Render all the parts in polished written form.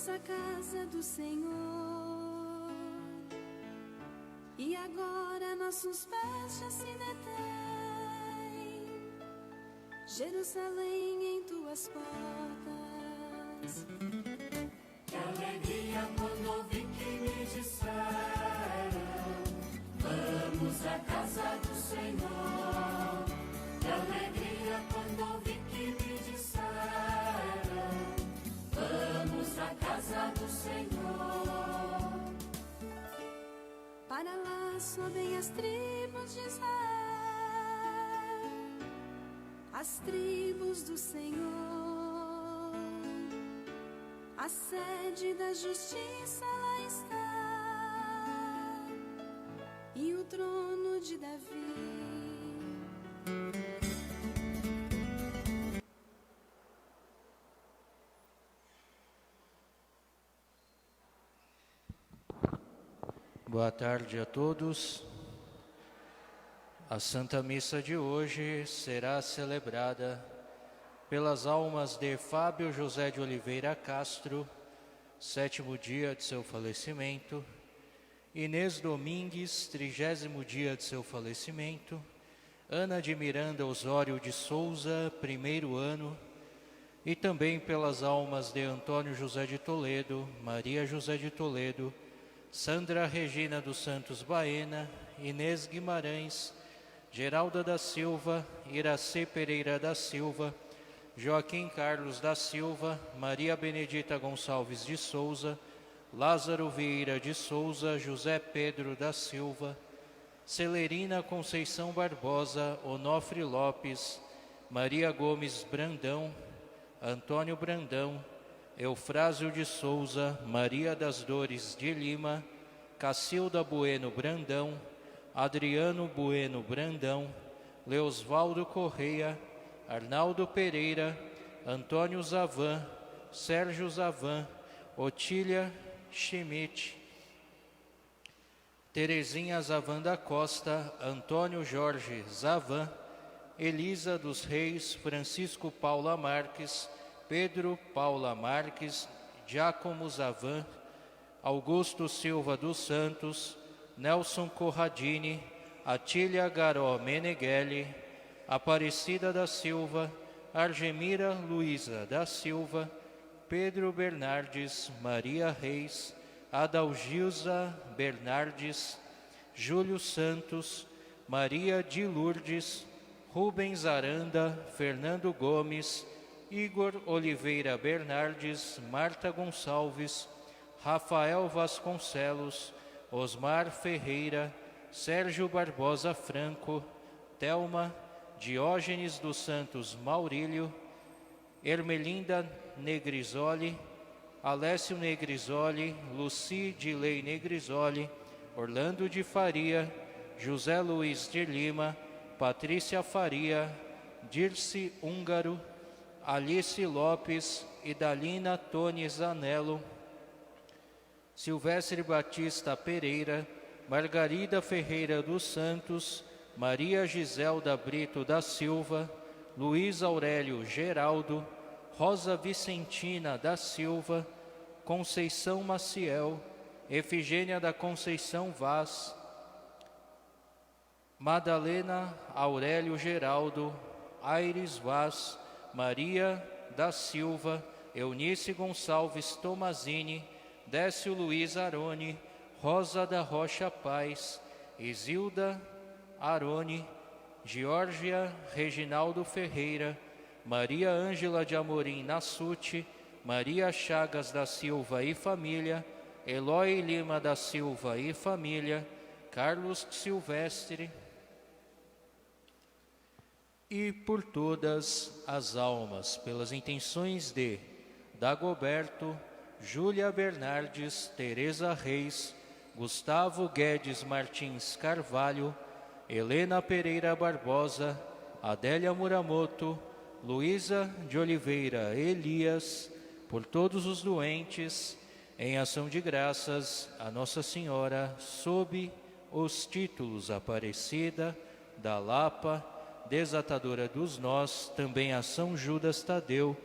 Vamos à casa do Senhor, e agora nossos pés já se detêm, Jerusalém, em tuas portas. Que alegria quando ouvi que me disseram: vamos à casa do Senhor. Que alegria quando ouvi que me disseram: vamos à casa do Senhor. Para lá sobem as tribos de Israel, as tribos do Senhor. A sede da justiça lá está, e o trono de Davi. Boa tarde a todos. A Santa Missa de hoje será celebrada pelas almas de Fábio José de Oliveira Castro, 7º dia de seu falecimento, Inês Domingues, 30º dia de seu falecimento, Ana de Miranda Osório de Souza, 1º ano, e também pelas almas de Antônio José de Toledo, Maria José de Toledo, Sandra Regina dos Santos Baena, Inês Guimarães, Geralda da Silva, Iracê Pereira da Silva, Joaquim Carlos da Silva, Maria Benedita Gonçalves de Souza, Lázaro Vieira de Souza, José Pedro da Silva, Celerina Conceição Barbosa, Onofre Lopes, Maria Gomes Brandão, Antônio Brandão, Eufrásio de Souza, Maria das Dores de Lima, Cacilda Bueno Brandão, Adriano Bueno Brandão, Leosvaldo Correia, Arnaldo Pereira, Antônio Zavan, Sérgio Zavan, Otília Schmidt, Terezinha Zavan da Costa, Antônio Jorge Zavan, Elisa dos Reis, Francisco Paula Marques, Pedro Paula Marques, Giacomo Zavan, Augusto Silva dos Santos, Nelson Corradini, Atília Garó Meneghelli, Aparecida da Silva, Argemira Luiza da Silva, Pedro Bernardes, Maria Reis, Adalgilza Bernardes, Júlio Santos, Maria de Lourdes, Rubens Aranda, Fernando Gomes, Igor Oliveira Bernardes, Marta Gonçalves, Rafael Vasconcelos, Osmar Ferreira, Sérgio Barbosa Franco, Thelma, Diógenes dos Santos Maurílio, Ermelinda Negrisoli, Alessio Negrisoli, Luci Dilei Negrisoli, Orlando de Faria, José Luiz de Lima, Patrícia Faria, Dirce Húngaro, Alice Lopes, Idalina Tony Zanello, Silvestre Batista Pereira, Margarida Ferreira dos Santos, Maria Giselda Brito da Silva, Luiz Aurélio Geraldo, Rosa Vicentina da Silva, Conceição Maciel, Efigênia da Conceição Vaz, Madalena Aurélio Geraldo, Aires Vaz, Maria da Silva, Eunice Gonçalves Tomazini, Décio Luiz Arone, Rosa da Rocha Paz, Isilda Arone, Geórgia Reginaldo Ferreira, Maria Ângela de Amorim Nassuti, Maria Chagas da Silva e família, Eloy Lima da Silva e família, Carlos Silvestre, e por todas as almas, pelas intenções de Dagoberto, Júlia Bernardes, Teresa Reis, Gustavo Guedes Martins Carvalho, Helena Pereira Barbosa, Adélia Muramoto, Luísa de Oliveira Elias, por todos os doentes, em ação de graças a Nossa Senhora, sob os títulos Aparecida, da Lapa, Desatadora dos Nós, também a São Judas Tadeu,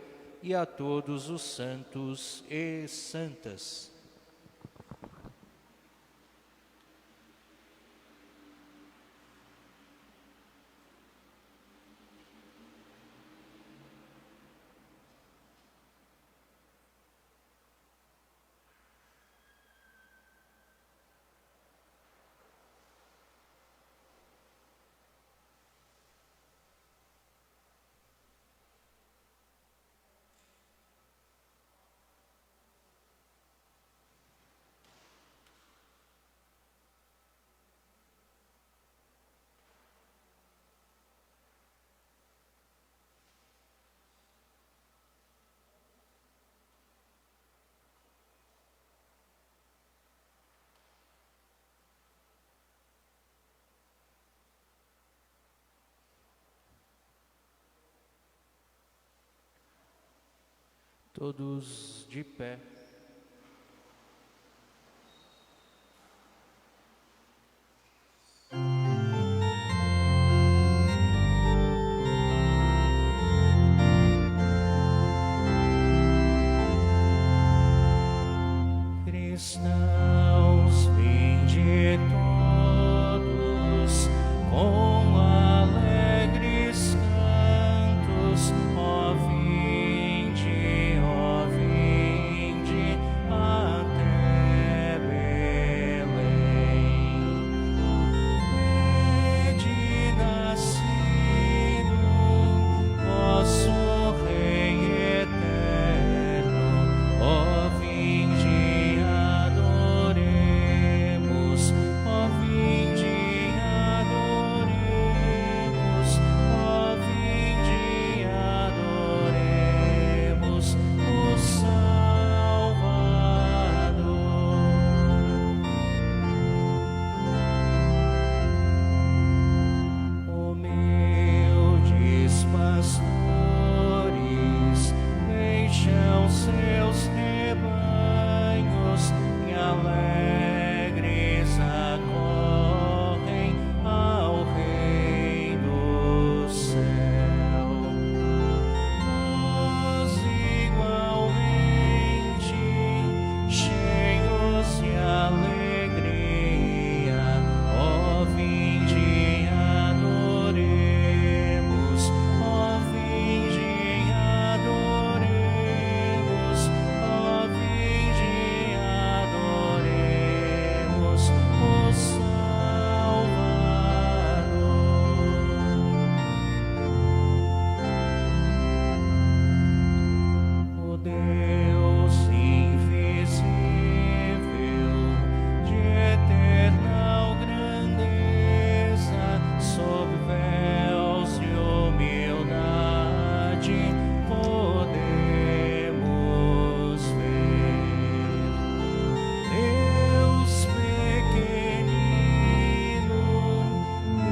e a todos os santos e santas. Todos de pé. Cristãos, vinde todos com alegres cantos, ó vinde até Belém. Vede nascido vosso Rei eterno, ó vinde adoremos, ó vinde adoremos, ó vinde adoremos o Salvador. Humildes pastores deixam seus rebanhos e alegres acorrem ao Rei do céu. Nós igualmente, cheios de alegria, ó vinde adoremos, ó vinde adoremos, ó vinde adoremos o Salvador. O Deus invisível, de eternal grandeza, sob véus de humildade, podemos ver. Deus pequenino,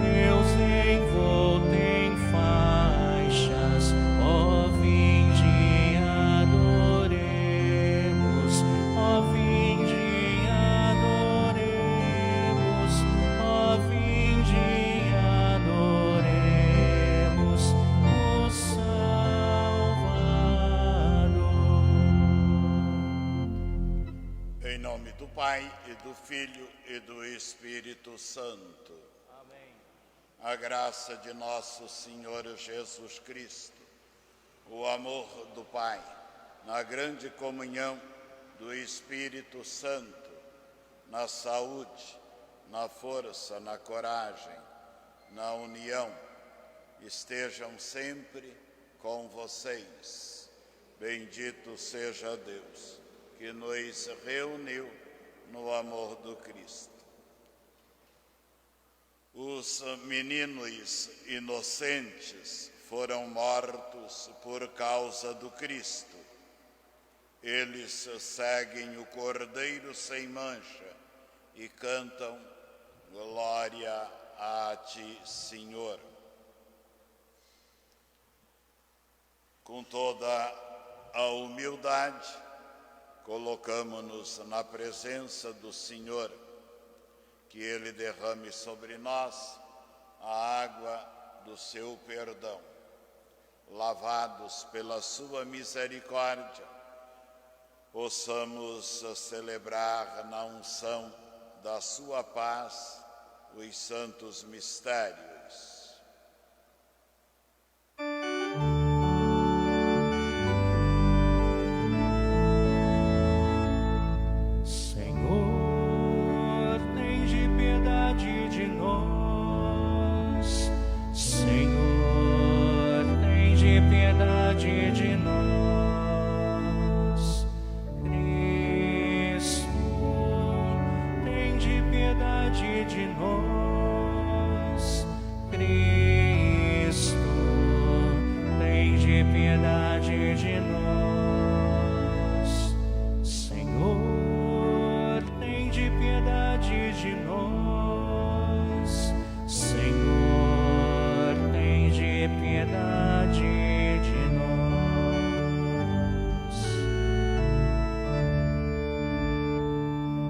Deus envolto em faixas, ó vinde adoremos, ó vinde adoremos, ó vinde adoremos o Salvador. Em nome do Pai, e do Filho, e do Espírito Santo. Amém. A graça de nosso Senhor Jesus Cristo, o amor do Pai, na grande comunhão do Espírito Santo, na saúde, na força, na coragem, na união, estejam sempre com vocês. Bendito seja Deus, que nos reuniu no amor do Cristo. Os meninos inocentes foram mortos por causa do Cristo. Eles seguem o Cordeiro sem mancha e cantam glória a ti, Senhor. Com toda a humildade, colocamo-nos na presença do Senhor, que Ele derrame sobre nós a água do seu perdão. lavados pela sua misericórdia, possamos celebrar na unção da sua paz os santos mistérios. Senhor, tende piedade de nós. Senhor, tende piedade de nós. Cristo, tende piedade de nós. Cristo, tende piedade de nós. Senhor, tende piedade de nós. Senhor, tende piedade de nós.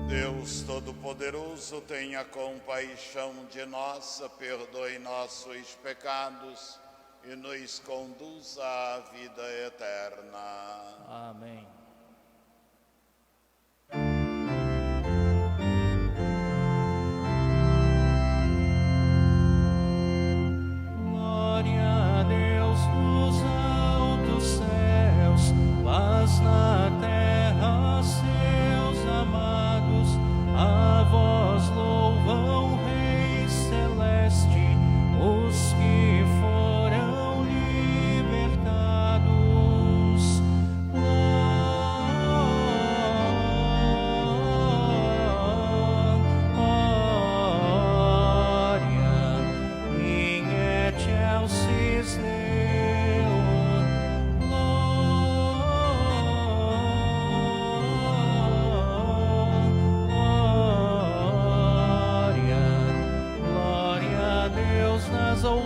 Deus Todo-Poderoso, tenha compaixão de nós, perdoe nossos pecados e nos conduza à vida eterna. Amém. Glória a Deus nos altos céus, paz na terra, seus amados, a vós louvam, Rei celeste, os que foram libertados. Glória in excelsis Deo. Glória a Deus nas alturas.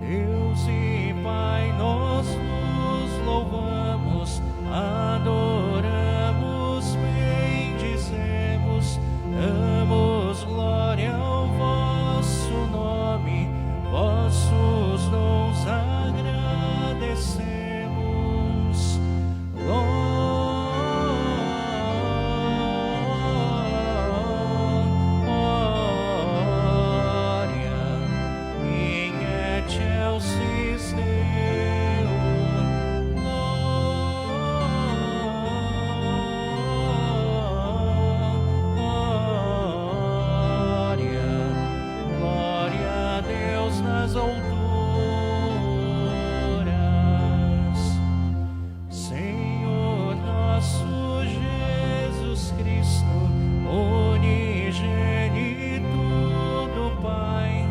Deus e Pai, nós vos louvamos, adoramos, bendizemos, damos glória ao vosso nome, vossos dons agradecemos. Glória in excelsis Deo. Glória a Deus nas alturas. Senhor nosso Jesus Cristo, unigênito do Pai,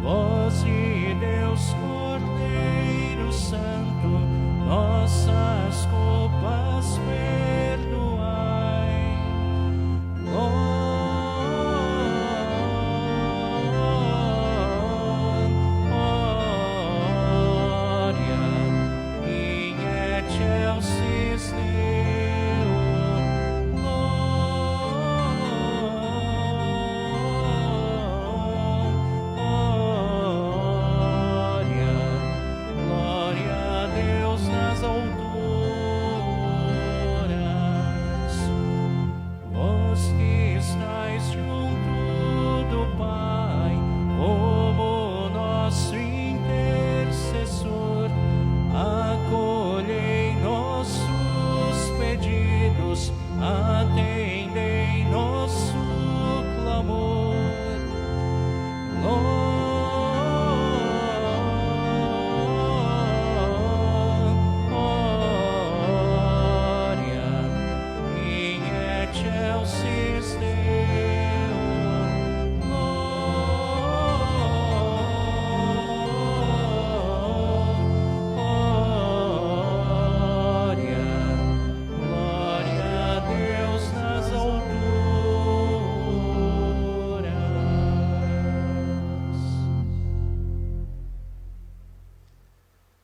vós e Deus Cordeiro Santo, nossas culpas perdoai. Glória in excelsis Deo. Glória a Deus nas alturas. Vós que estáis junto do Pai, como nosso intercessor, acolhei nossos pedidos, atendei nosso clamor. Glória in excelsis Deo. Glória a Deus nas alturas.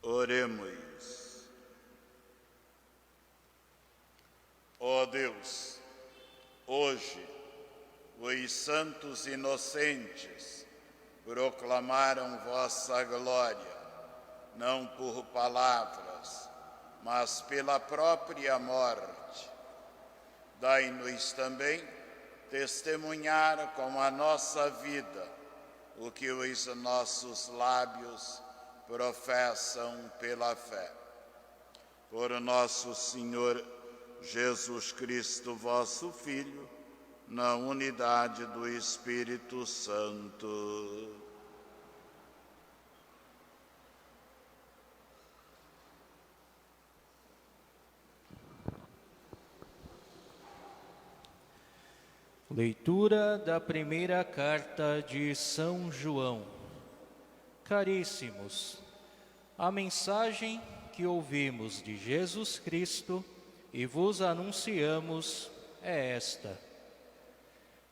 Oremos. Ó Deus, hoje os santos inocentes proclamaram vossa glória, não por palavras, mas pela própria morte. Dai-nos também testemunhar com a nossa vida o que os nossos lábios professam pela fé. Por nosso Senhor Jesus Cristo, vosso Filho, na unidade do Espírito Santo. Leitura da primeira carta de São João. Caríssimos, a mensagem que ouvimos de Jesus Cristo e vos anunciamos é esta: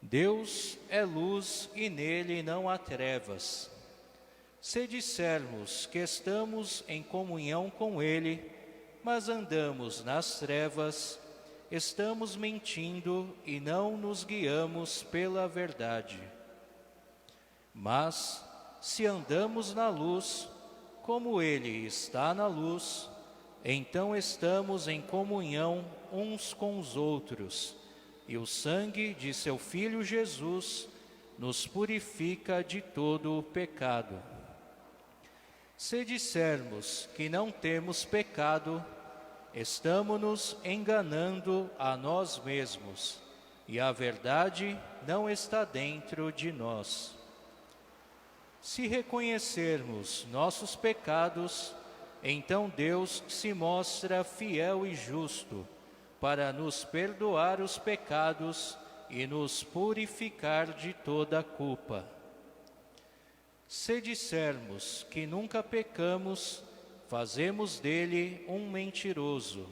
Deus é luz e nele não há trevas. Se dissermos que estamos em comunhão com ele, mas andamos nas trevas, estamos mentindo e não nos guiamos pela verdade. Mas, se andamos na luz, como ele está na luz, então estamos em comunhão uns com os outros, e o sangue de seu Filho Jesus nos purifica de todo o pecado. Se dissermos que não temos pecado, estamo-nos enganando a nós mesmos, e a verdade não está dentro de nós. Se reconhecermos nossos pecados, então Deus se mostra fiel e justo para nos perdoar os pecados e nos purificar de toda culpa. Se dissermos que nunca pecamos, fazemos dele um mentiroso,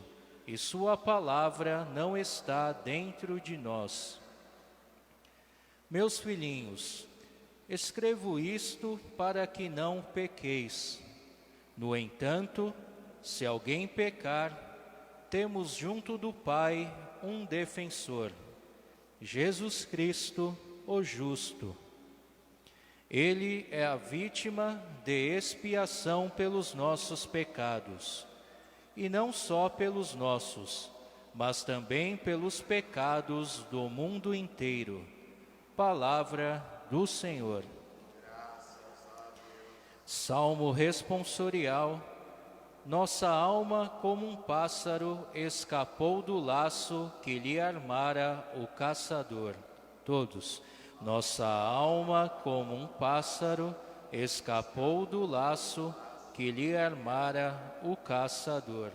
e sua palavra não está dentro de nós. Meus filhinhos, escrevo isto para que não pequeis. No entanto, se alguém pecar, temos junto do Pai um defensor, Jesus Cristo, o justo. Ele é a vítima de expiação pelos nossos pecados, e não só pelos nossos, mas também pelos pecados do mundo inteiro. Palavra do Senhor. Salmo responsorial. Nossa alma, como um pássaro, escapou do laço que lhe armara o caçador. Todos. Nossa alma, como um pássaro, escapou do laço que lhe armara o caçador.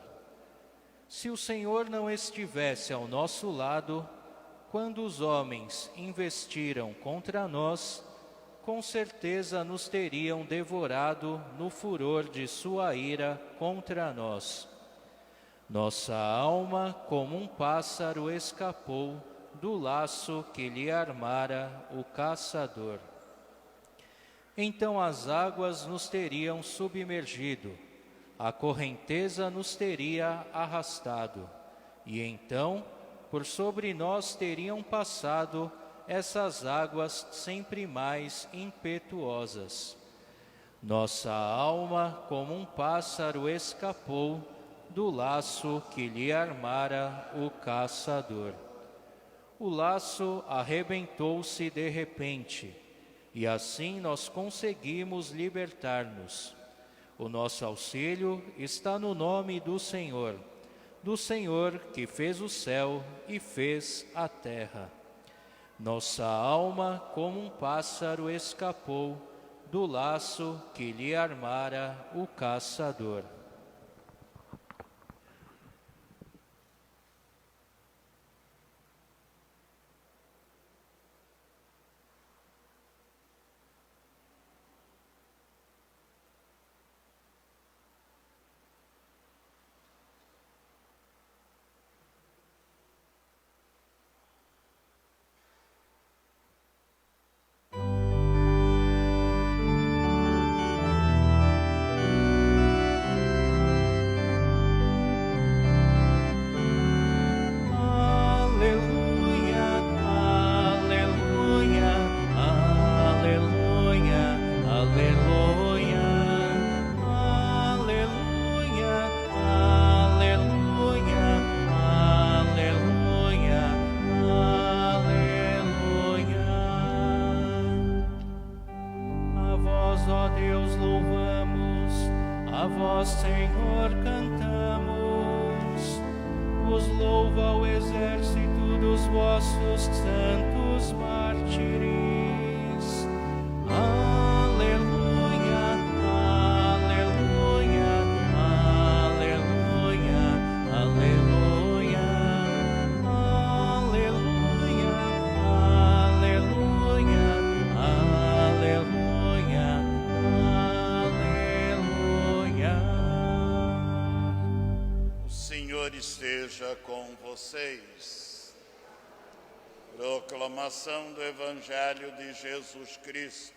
Se o Senhor não estivesse ao nosso lado, quando os homens investiram contra nós, com certeza nos teriam devorado no furor de sua ira contra nós. Nossa alma, como um pássaro, escapou do laço que lhe armara o caçador. Então as águas nos teriam submergido, a correnteza nos teria arrastado, e então, por sobre nós teriam passado essas águas sempre mais impetuosas. Nossa alma, como um pássaro, escapou do laço que lhe armara o caçador. O laço arrebentou-se de repente, e assim nós conseguimos libertar-nos. O nosso auxílio está no nome do Senhor que fez o céu e fez a terra. Nossa alma, como um pássaro, escapou do laço que lhe armara o caçador. A vós, Senhor, cantamos, vos louva o exército dos vossos santos mártires. Aleluia, aleluia, aleluia, aleluia, aleluia, aleluia, aleluia, aleluia. O Senhor esteja com vocês. Proclamação do Evangelho de Jesus Cristo,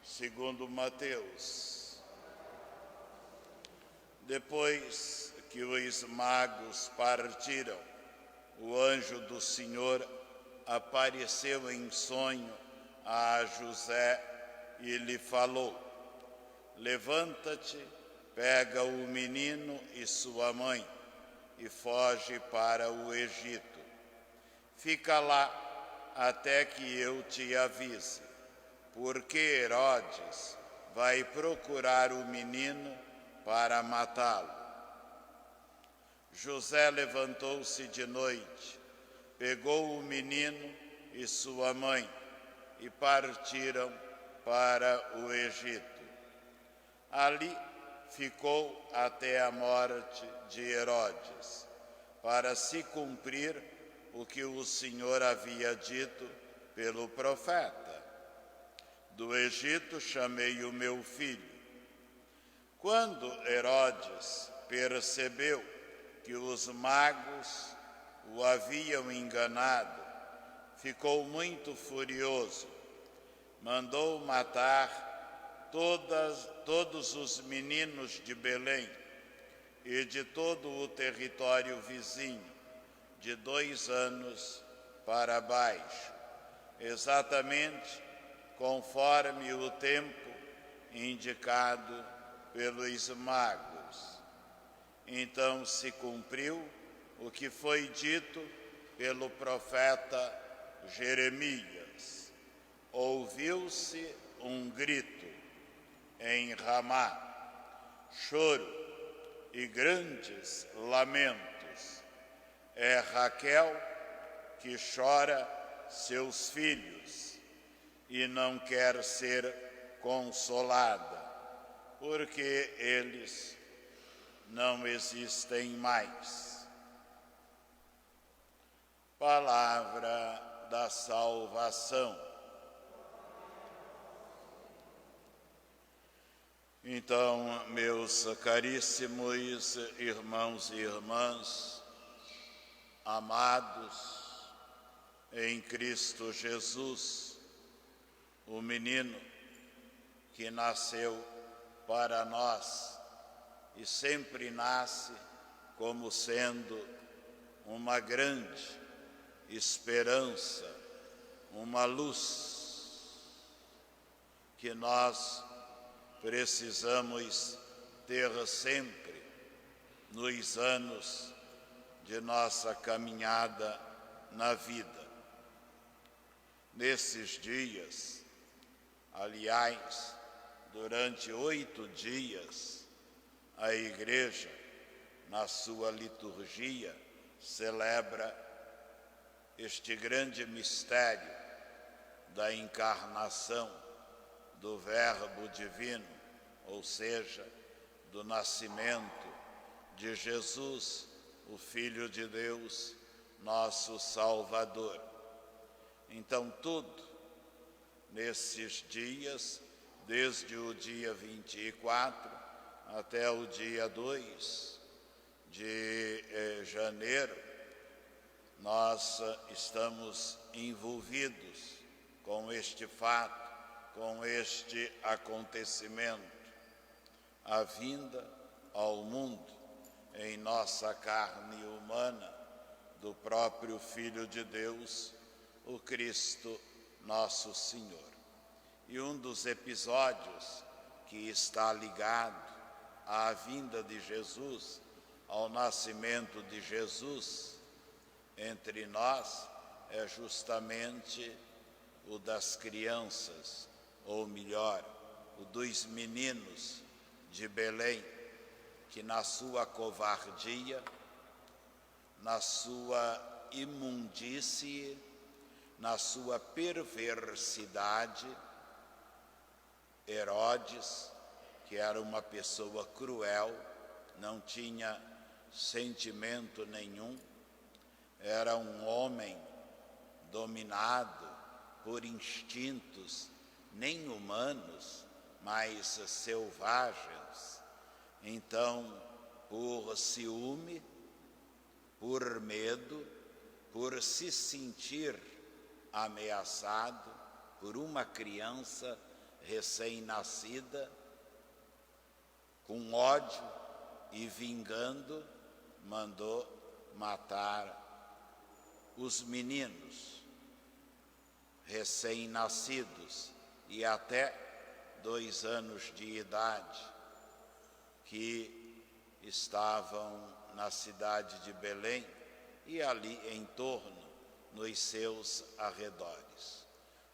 segundo Mateus. Depois que os magos partiram, o anjo do Senhor apareceu em sonho a José e lhe falou: levanta-te, pega o menino e sua mãe e foge para o Egito. Fica lá até que eu te avise, porque Herodes vai procurar o menino para matá-lo. José levantou-se de noite, pegou o menino e sua mãe e partiram para o Egito. Ali ficou até a morte de Herodes, para se cumprir o que o Senhor havia dito pelo profeta: do Egito chamei o meu filho. Quando Herodes percebeu que os magos o haviam enganado, ficou muito furioso. Mandou matar todos os meninos de Belém e de todo o território vizinho, de 2 anos para baixo, exatamente conforme o tempo indicado pelos magos. Então se cumpriu o que foi dito pelo profeta Jeremias. Ouviu-se um grito em Ramá, choro e grandes lamentos. É Raquel que chora seus filhos e não quer ser consolada, porque eles não existem mais. Palavra da salvação. Então, meus caríssimos irmãos e irmãs, amados em Cristo Jesus, o menino que nasceu para nós e sempre nasce como sendo uma grande esperança, uma luz que nós precisamos ter sempre nos anos de nossa caminhada na vida. Nesses dias, aliás, durante 8 dias, a Igreja, na sua liturgia, celebra este grande mistério da encarnação do Verbo Divino, ou seja, do nascimento de Jesus, o Filho de Deus, nosso Salvador. Então, tudo nesses dias, desde o dia 24 até o dia 2 de janeiro, nós estamos envolvidos com este fato, com este acontecimento, a vinda ao mundo em nossa carne humana do próprio Filho de Deus, o Cristo nosso Senhor. E um dos episódios que está ligado à vinda de Jesus, ao nascimento de Jesus entre nós, é justamente o das crianças, ou melhor, o dos meninos de Belém, que na sua covardia, na sua imundície, na sua perversidade, Herodes, que era uma pessoa cruel, não tinha sentimento nenhum, era um homem dominado por instintos nem humanos, mas selvagens. Então, por ciúme, por medo, por se sentir ameaçado por uma criança recém-nascida, com ódio e vingando, mandou matar os meninos recém-nascidos e até 2 anos de idade, que estavam na cidade de Belém e ali em torno, nos seus arredores.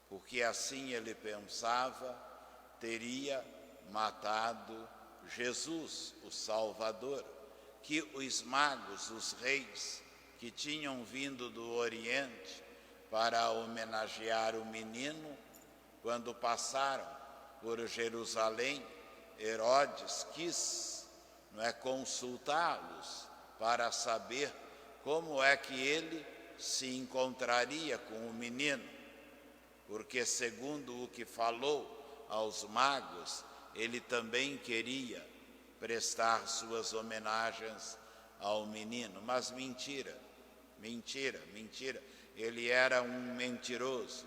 Porque assim ele pensava, teria matado Jesus, o Salvador, que os magos, os reis, que tinham vindo do Oriente para homenagear o menino, quando passaram por Jerusalém, Herodes quis, consultá-los para saber como é que ele se encontraria com o menino, porque segundo o que falou aos magos, ele também queria prestar suas homenagens ao menino, mas mentira, ele era um mentiroso.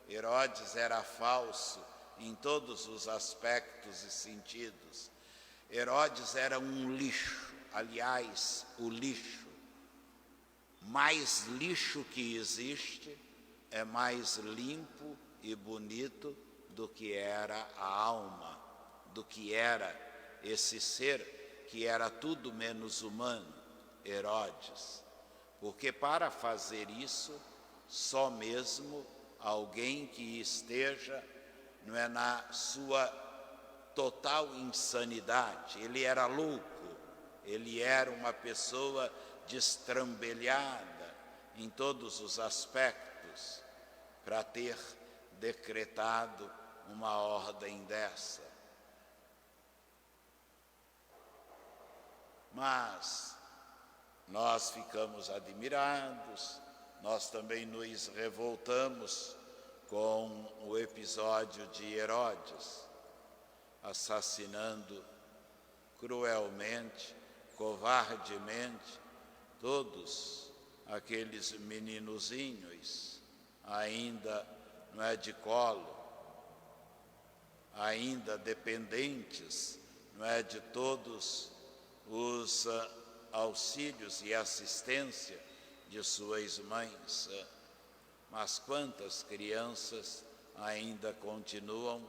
Herodes era falso em todos os aspectos e sentidos. Herodes era um lixo, aliás, o lixo mais lixo que existe é mais limpo e bonito do que era a alma, do que era esse ser que era tudo menos humano, Herodes. Porque para fazer isso, só mesmo alguém que esteja na sua total insanidade. Ele era louco, ele era uma pessoa destrambelhada em todos os aspectos, para ter decretado uma ordem dessa. Mas nós ficamos admirados, nós também nos revoltamos com o episódio de Herodes, assassinando cruelmente, covardemente, todos aqueles meninozinhos, ainda de colo, ainda dependentes de todos os auxílios e assistência de suas mães. Mas quantas crianças ainda continuam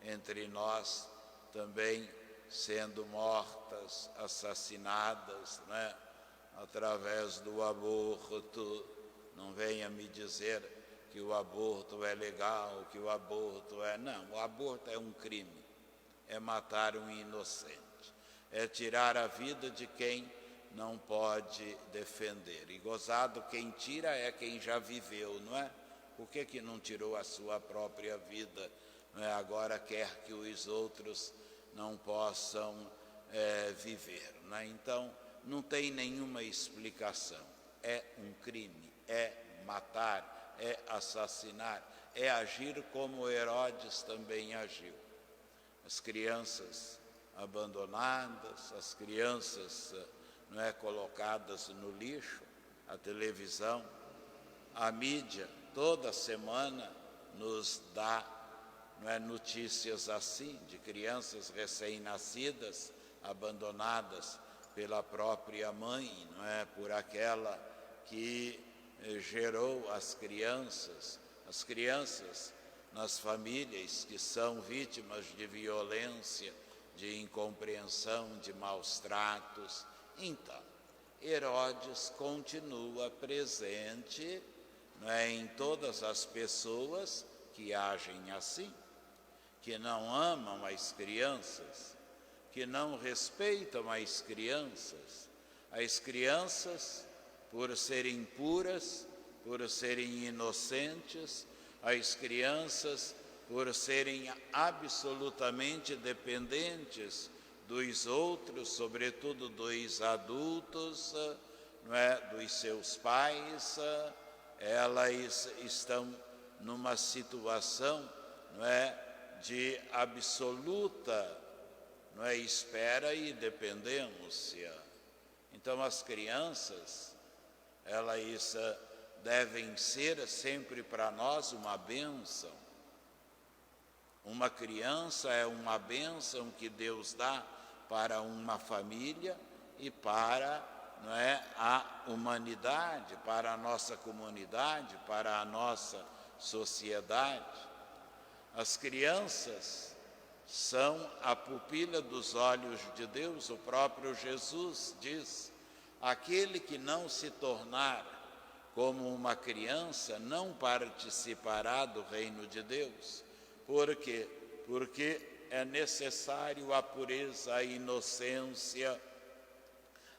entre nós também sendo mortas, assassinadas, através do aborto. Não venha me dizer que o aborto é legal, que o aborto é... Não, o aborto é um crime, é matar um inocente, é tirar a vida de quem não pode defender. E gozado, quem tira é quem já viveu, não é? Por que não tirou a sua própria vida? Agora quer que os outros não possam viver, Então, não tem nenhuma explicação. É um crime, é matar, é assassinar, é agir como Herodes também agiu. As crianças abandonadas, as crianças colocadas no lixo, a televisão, a mídia, toda semana nos dá notícias assim, de crianças recém-nascidas, abandonadas pela própria mãe, por aquela que gerou as crianças nas famílias que são vítimas de violência, de incompreensão, de maus tratos. Então, Herodes continua presente em todas as pessoas que agem assim, que não amam as crianças, que não respeitam as crianças. As crianças, por serem puras, por serem inocentes, as crianças, por serem absolutamente dependentes dos outros, sobretudo dos adultos, não é, dos seus pais, elas estão numa situação, não é, de absoluta, não é, espera e dependência. Então as crianças, elas devem ser sempre para nós uma bênção. Uma criança é uma bênção que Deus dá para uma família e para, não é, a humanidade, para a nossa comunidade, para a nossa sociedade. As crianças são a pupila dos olhos de Deus. O próprio Jesus diz: aquele que não se tornar como uma criança não participará do reino de Deus. Por quê? Porque é necessário a pureza, a inocência,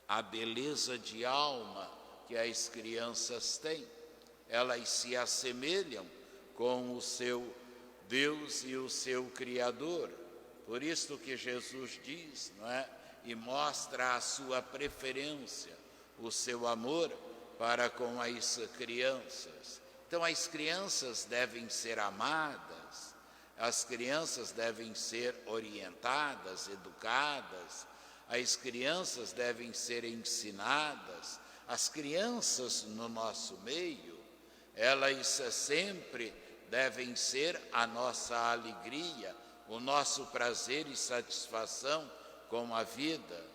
a beleza de alma que as crianças têm. Elas se assemelham com o seu Deus e o seu Criador. Por isso que Jesus diz, não é? E mostra a sua preferência, o seu amor para com as crianças. Então as crianças devem ser amadas, as crianças devem ser orientadas, educadas, as crianças devem ser ensinadas. As crianças no nosso meio, elas sempre devem ser a nossa alegria, o nosso prazer e satisfação com a vida.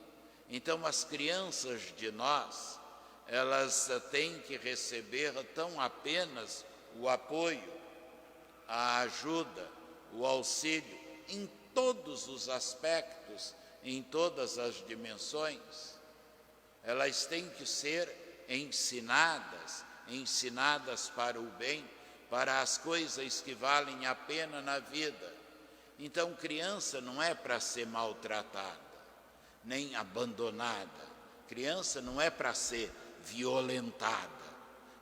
Então as crianças de nós, elas têm que receber tão apenas o apoio, a ajuda, o auxílio em todos os aspectos, em todas as dimensões. Elas têm que ser ensinadas para o bem, para as coisas que valem a pena na vida. Então, criança não é para ser maltratada, nem abandonada. Criança não é para ser violentada.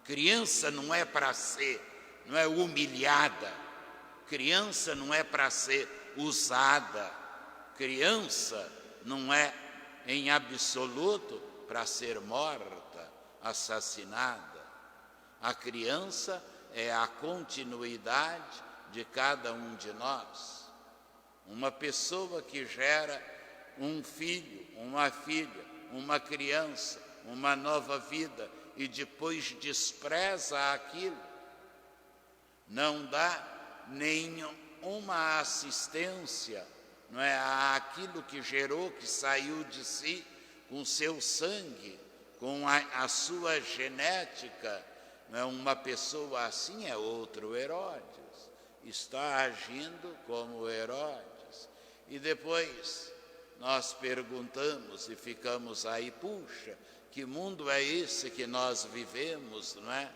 Criança não é para ser, não é, humilhada. Criança não é para ser usada. Criança não é, em absoluto, para ser morta, assassinada. A criança é a continuidade de cada um de nós. Uma pessoa que gera um filho, uma filha, uma criança, uma nova vida e depois despreza aquilo, não dá nenhuma assistência, não é, àquilo que gerou, que saiu de si com seu sangue, com a sua genética. Não é? Uma pessoa assim é outro Herodes, está agindo como Herodes. E depois nós perguntamos e ficamos aí, puxa, que mundo é esse que nós vivemos, não é?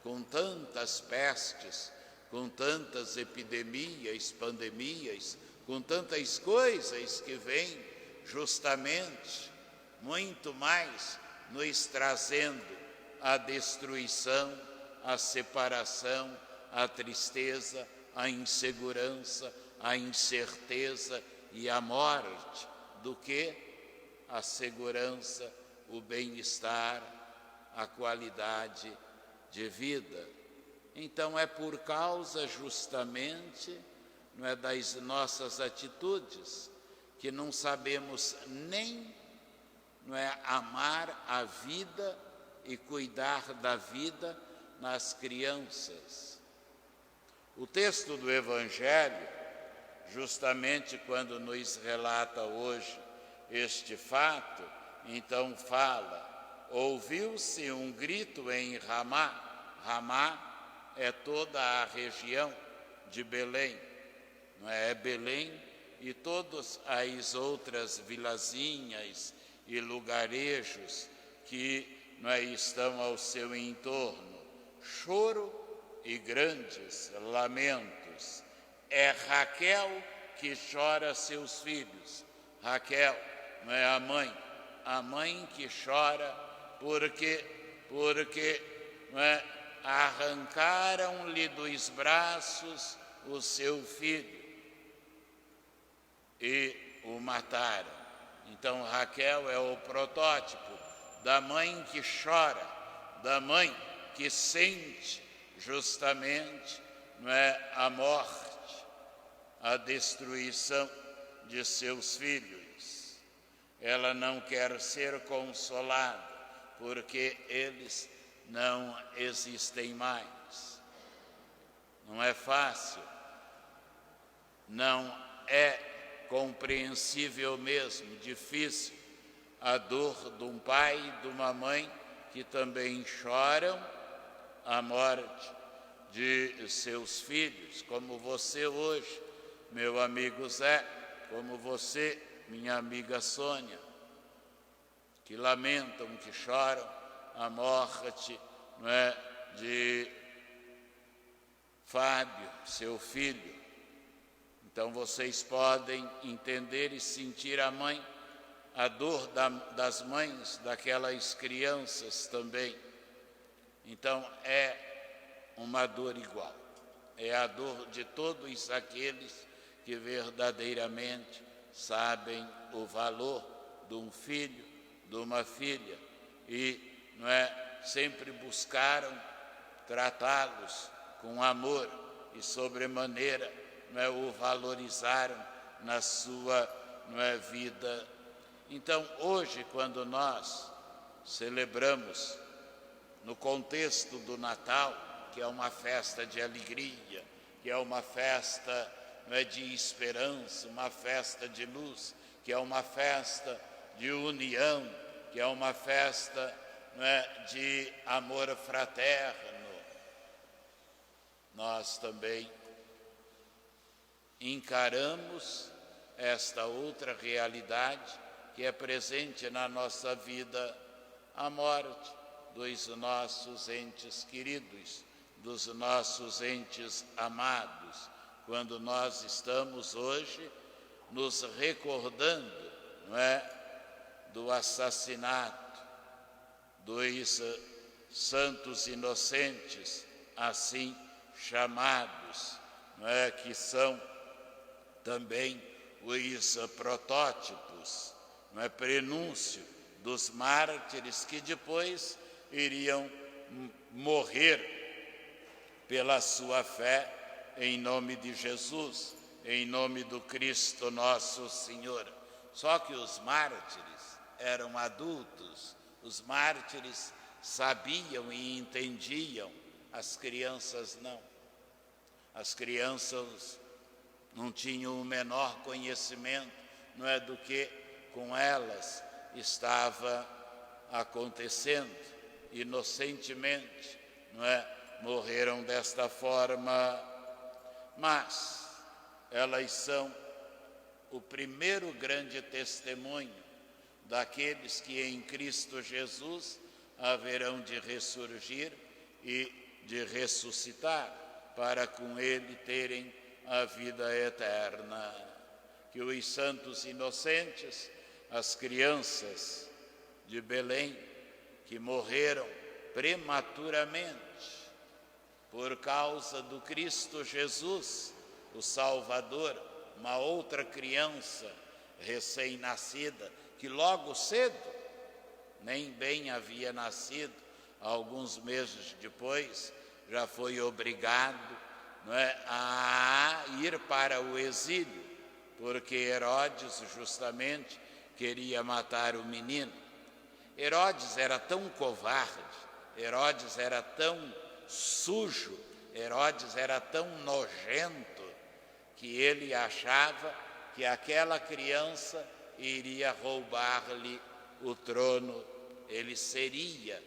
Com tantas pestes, com tantas epidemias, pandemias, com tantas coisas que vêm justamente muito mais nos trazendo a destruição, a separação, a tristeza, a insegurança, a incerteza e a morte, do que a segurança, o bem-estar, a qualidade de vida. Então é por causa justamente, não é, das nossas atitudes que não sabemos nem, não é, amar a vida e cuidar da vida nas crianças. O texto do Evangelho, justamente quando nos relata hoje este fato, então fala: ouviu-se um grito em Ramá. Ramá é toda a região de Belém, não é? É Belém e todas as outras vilazinhas e lugarejos que, não é, estão ao seu entorno. Choro e grandes lamentos. É Raquel que chora seus filhos, Raquel, não é a mãe que chora porque não é, arrancaram-lhe dos braços o seu filho e o mataram. Então Raquel é o protótipo da mãe que chora, da mãe que sente justamente, não é, a morte, a destruição de seus filhos. Ela não quer ser consolada porque eles não existem mais. Não é fácil, não é compreensível mesmo, difícil a dor de um pai e de uma mãe que também choram a morte de seus filhos, como você hoje, meu amigo Zé, como você, minha amiga Sônia, que lamentam, que choram a morte, não é, de Fábio, seu filho. Então vocês podem entender e sentir a dor das mães daquelas crianças também. Então é uma dor igual, é a dor de todos aqueles que verdadeiramente sabem o valor de um filho, de uma filha e, não é, sempre buscaram tratá-los com amor e sobremaneira, não é, o valorizaram na sua, não é, vida. Então hoje, quando nós celebramos no contexto do Natal, que é uma festa de alegria, que é uma festa, não é, de esperança, uma festa de luz, que é uma festa de união, que é uma festa, não é, de amor fraterno, nós também encaramos esta outra realidade que é presente na nossa vida, a morte dos nossos entes queridos, dos nossos entes amados, quando nós estamos hoje nos recordando, não é, do assassinato dos santos inocentes, assim chamados, não é, que são também os protótipos, não é, prenúncio dos mártires que depois iriam morrer pela sua fé em nome de Jesus, em nome do Cristo nosso Senhor. Só que os mártires eram adultos, os mártires sabiam e entendiam, as crianças não. As crianças não tinham o menor conhecimento, não é, do que com elas estava acontecendo, inocentemente, não é, morreram desta forma, mas elas são o primeiro grande testemunho daqueles que em Cristo Jesus haverão de ressurgir e de ressuscitar, para com Ele terem a vida eterna. Que os santos inocentes, as crianças de Belém, que morreram prematuramente por causa do Cristo Jesus, o Salvador, uma outra criança recém-nascida, que logo cedo, nem bem havia nascido, alguns meses depois, já foi obrigado, não é, a ir para o exílio, porque Herodes justamente queria matar o menino. Herodes era tão covarde, Herodes era tão sujo, Herodes era tão nojento, que ele achava que aquela criança iria roubar-lhe o trono, ele seria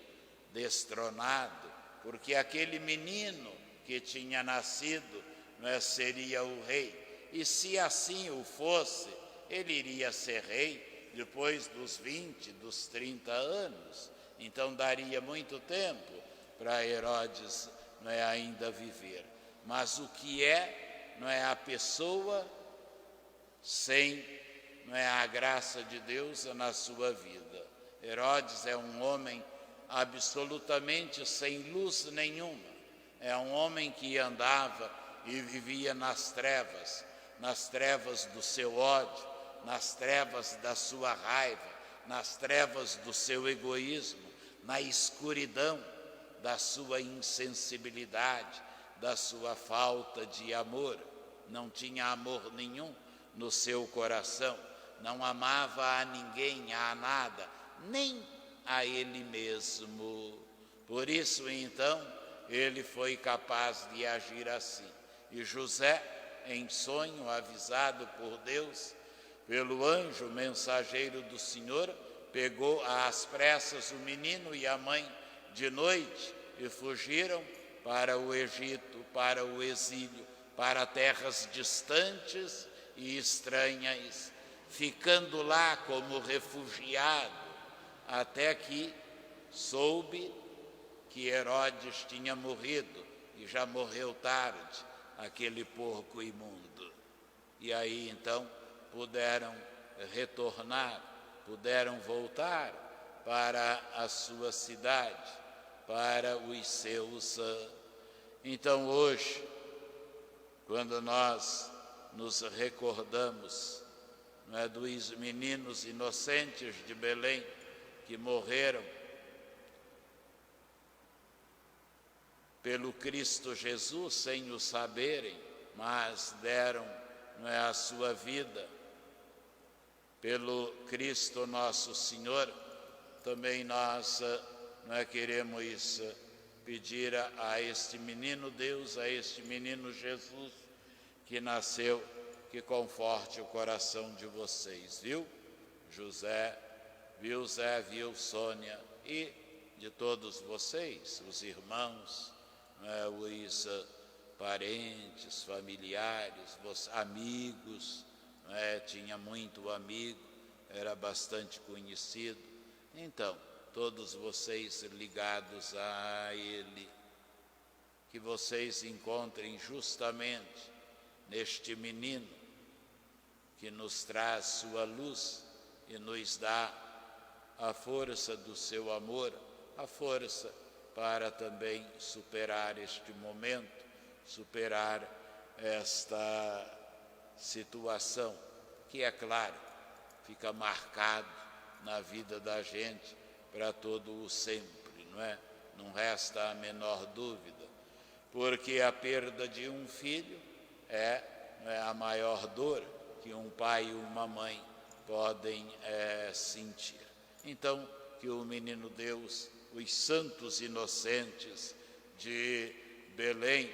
destronado, porque aquele menino que tinha nascido, não é, seria o rei. E se assim o fosse, ele iria ser rei depois dos 20, dos 30 anos. Então daria muito tempo para Herodes, não é, ainda viver. Mas o que é, não é, a pessoa sem não é, a graça de Deus na sua vida. Herodes é um homem absolutamente sem luz nenhuma. É um homem que andava e vivia nas trevas do seu ódio, nas trevas da sua raiva, nas trevas do seu egoísmo, na escuridão da sua insensibilidade, da sua falta de amor. Não tinha amor nenhum no seu coração, não amava a ninguém, a nada, nem a ele mesmo. Por isso, então, ele foi capaz de agir assim. E José, em sonho, avisado por Deus, pelo anjo mensageiro do Senhor, pegou às pressas o menino e a mãe de noite e fugiram para o Egito, para o exílio, para terras distantes e estranhas, ficando lá como refugiado, até que soube que Herodes tinha morrido, e já morreu tarde, aquele porco imundo. E aí então puderam retornar, puderam voltar para a sua cidade, para os seus. Então hoje, quando nós nos recordamos, não é, dos meninos inocentes de Belém que morreram pelo Cristo Jesus sem o saberem, mas deram, não é, a sua vida pelo Cristo nosso Senhor, também nós, não é, queremos pedir a este menino Deus, a este menino Jesus que nasceu, que conforte o coração de vocês, viu? José, viu Zé, viu Sônia, e de todos vocês, os irmãos, os parentes, familiares, amigos, tinha muito amigo, era bastante conhecido. Então, todos vocês ligados a Ele, que vocês encontrem justamente neste menino que nos traz sua luz e nos dá a força do seu amor, a força para também superar este momento, superar esta situação, que é claro, fica marcado na vida da gente para todo o sempre, não é? Não resta a menor dúvida, porque a perda de um filho é a maior dor que um pai e uma mãe podem sentir. Então, que o menino Deus, os santos inocentes de Belém,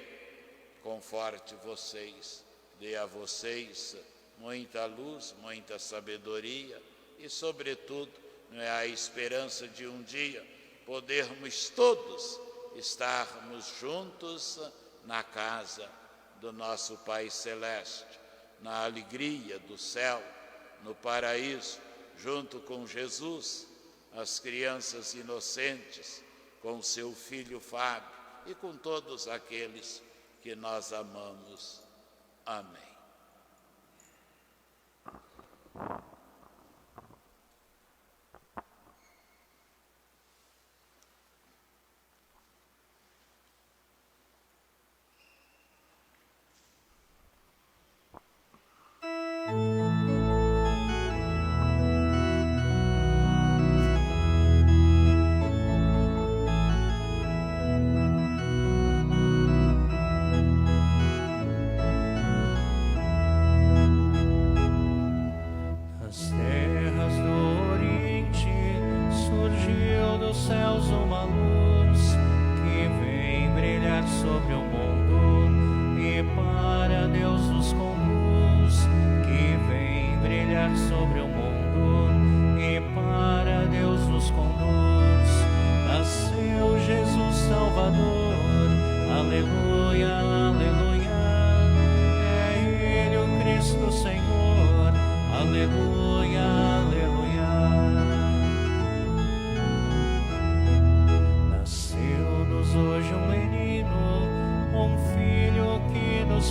conforte vocês, dê a vocês muita luz, muita sabedoria e, sobretudo, a esperança de um dia podermos todos estarmos juntos na casa do nosso Pai Celeste, na alegria do céu, no paraíso, junto com Jesus, as crianças inocentes, com seu filho Fábio e com todos aqueles que nós amamos. Amém.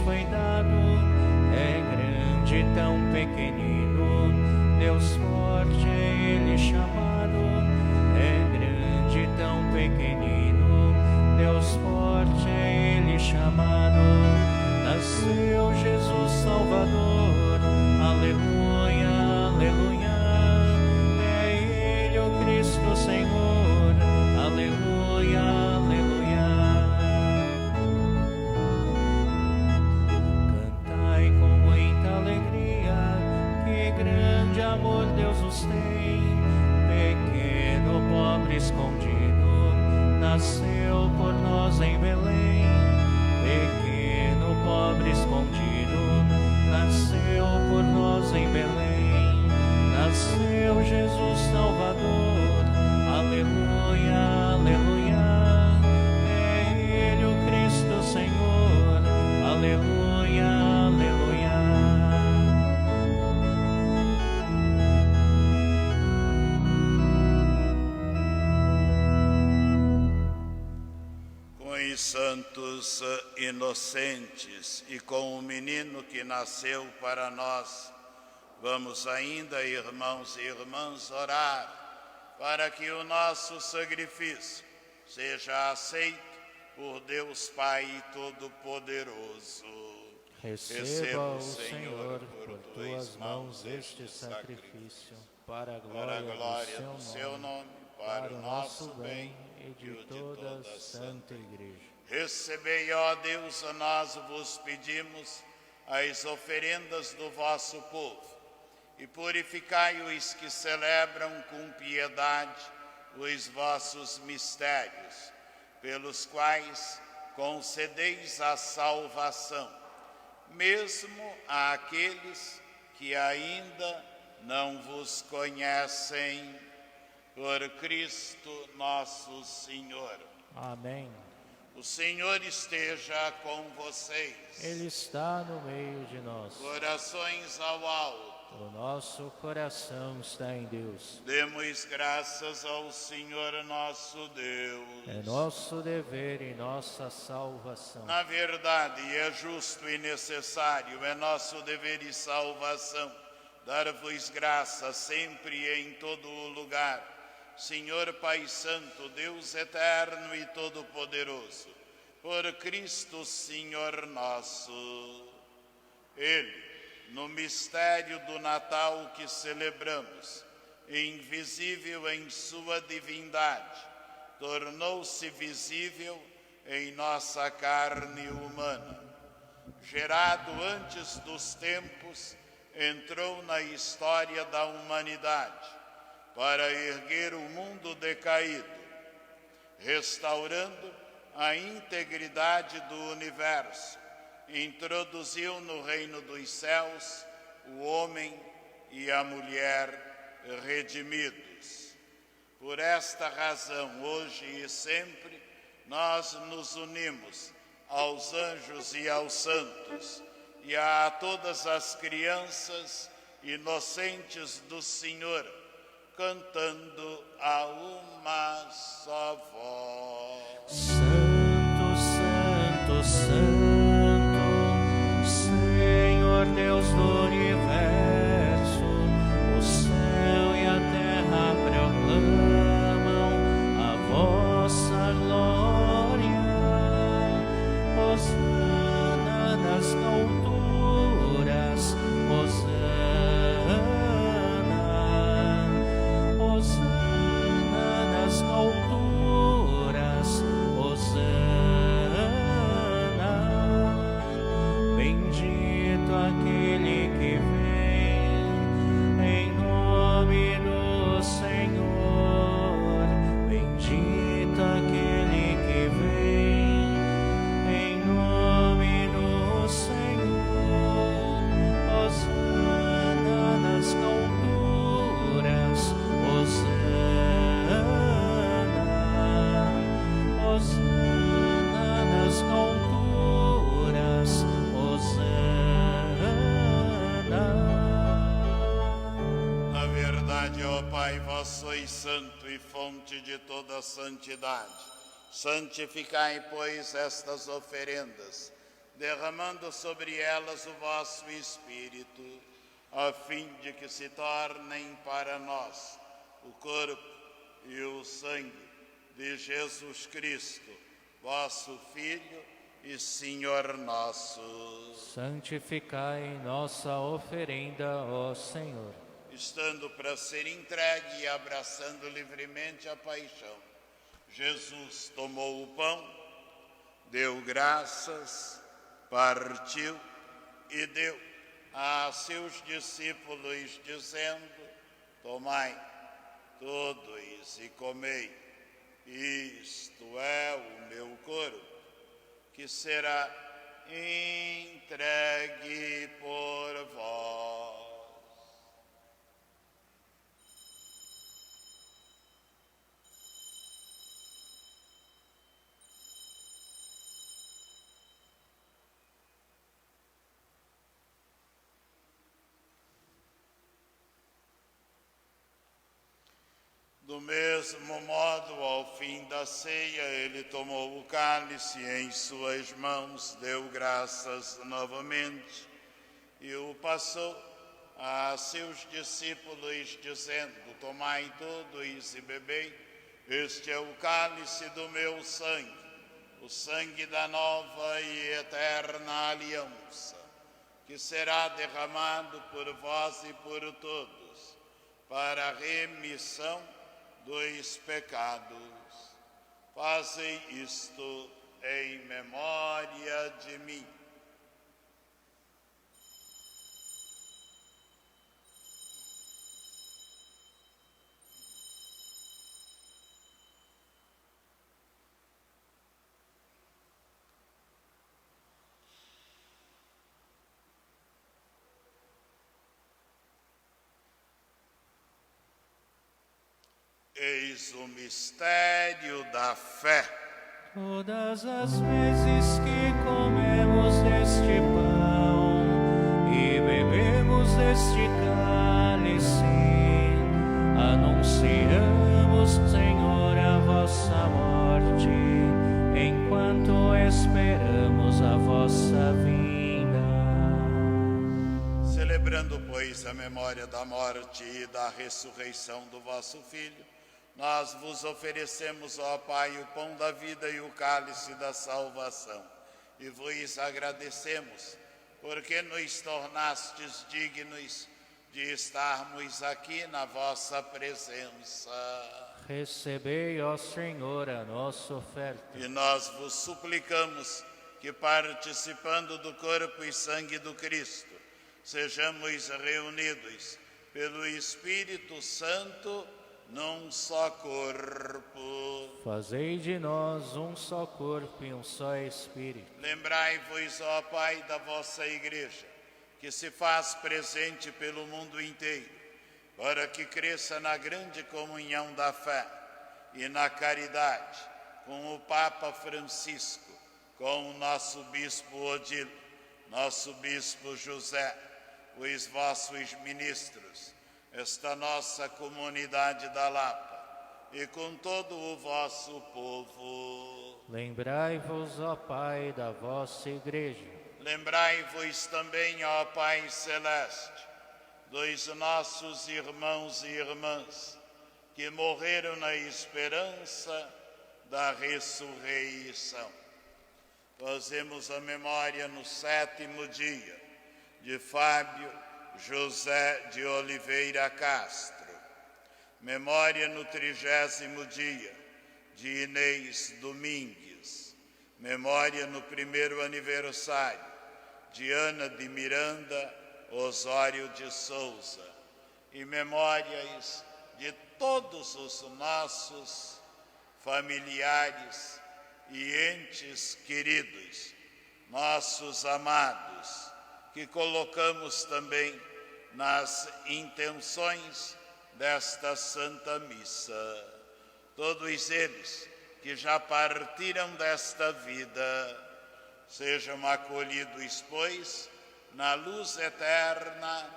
Foi dado, é grande, tão pequenino, Deus os tem. Pequeno, pobre, escondido, nasceu por nós em Belém. Pequeno, pobre, escondido, nasceu por nós em Belém. Nasceu Jesus Salvador, aleluia, aleluia. É Ele o Cristo Senhor, aleluia, aleluia. Com os santos inocentes e com o menino que nasceu para nós, vamos ainda, irmãos e irmãs, orar para que o nosso sacrifício seja aceito por Deus Pai Todo-Poderoso. Receba o Senhor por tuas mãos este sacrifício, para a glória do seu nome, para o nosso bem e de toda a Santa Igreja. Recebei, ó Deus, a nós vos pedimos as oferendas do vosso povo, e purificai os que celebram com piedade os vossos mistérios, pelos quais concedeis a salvação, mesmo àqueles que ainda não vos conhecem. Por Cristo nosso Senhor. Amém. O Senhor esteja com vocês. Ele está no meio de nós. Corações ao alto. O nosso coração está em Deus. Demos graças ao Senhor nosso Deus. É nosso dever e nossa salvação. Na verdade, é justo e necessário, é nosso dever e salvação, dar-vos graça sempre e em todo o lugar, Senhor Pai Santo, Deus eterno e todo-poderoso, por Cristo Senhor nosso. Ele, no mistério do Natal que celebramos, invisível em sua divindade, tornou-se visível em nossa carne humana. Gerado antes dos tempos, entrou na história da humanidade para erguer o mundo decaído, restaurando a integridade do universo. Introduziu no reino dos céus o homem e a mulher redimidos. Por esta razão, hoje e sempre, nós nos unimos aos anjos e aos santos e a todas as crianças inocentes do Senhor, cantando a uma só voz. Santo, Santo, Santo, Senhor Deus do universo, o céu e a terra proclamam a vossa glória. Hosana nas alturas, Hosana, Hosana nas alturas, Hosana. Bendito aquele que vem em nome do Senhor. Bendito aquele que vem em nome do Senhor. Hosana nas alturas, Hosana, Hosana nas alturas, Hosana. Na verdade, ó Pai, vós sois santo e fonte de toda santidade. Santificai, pois, estas oferendas, derramando sobre elas o vosso Espírito, a fim de que se tornem para nós o corpo e o sangue de Jesus Cristo, vosso Filho e Senhor nosso. Santificai nossa oferenda, ó Senhor. Estando para ser entregue e abraçando livremente a paixão, Jesus tomou o pão, deu graças, partiu e deu a seus discípulos, dizendo: Tomai todos e comei, isto é o meu corpo, que será entregue por vós. Do mesmo modo, ao fim da ceia, ele tomou o cálice em suas mãos, deu graças novamente e o passou a seus discípulos, dizendo: tomai todos e bebei, este é o cálice do meu sangue, o sangue da nova e eterna aliança, que será derramado por vós e por todos, para a remissão dos pecados. Fazei isto em memória de mim. Eis o mistério da fé. Todas as vezes que comemos deste pão e bebemos deste cálice, anunciamos, Senhor, a vossa morte, enquanto esperamos a vossa vinda. Celebrando, pois, a memória da morte e da ressurreição do vosso Filho, nós vos oferecemos, ó Pai, o pão da vida e o cálice da salvação, e vos agradecemos, porque nos tornastes dignos de estarmos aqui na vossa presença. Recebei, ó Senhor, a nossa oferta. E nós vos suplicamos que, participando do corpo e sangue do Cristo, sejamos reunidos pelo Espírito Santo num só corpo. Fazei de nós um só corpo e um só Espírito. Lembrai-vos, ó Pai, da vossa Igreja, que se faz presente pelo mundo inteiro, para que cresça na grande comunhão da fé e na caridade, com o Papa Francisco, com o nosso Bispo Odilo, nosso Bispo José, os vossos ministros, esta nossa comunidade da Lapa, e com todo o vosso povo. Lembrai-vos, ó Pai, da vossa Igreja. Lembrai-vos também, ó Pai Celeste, dos nossos irmãos e irmãs, que morreram na esperança da ressurreição. Fazemos a memória no 7º dia de Fábio José de Oliveira Castro. Memória no 30º dia de Inês Domingues. Memória no 1º aniversário de Ana de Miranda Osório de Souza. E memórias de todos os nossos familiares e entes queridos, nossos amados, que colocamos também nas intenções desta Santa Missa. Todos eles que já partiram desta vida, sejam acolhidos, pois, na luz eterna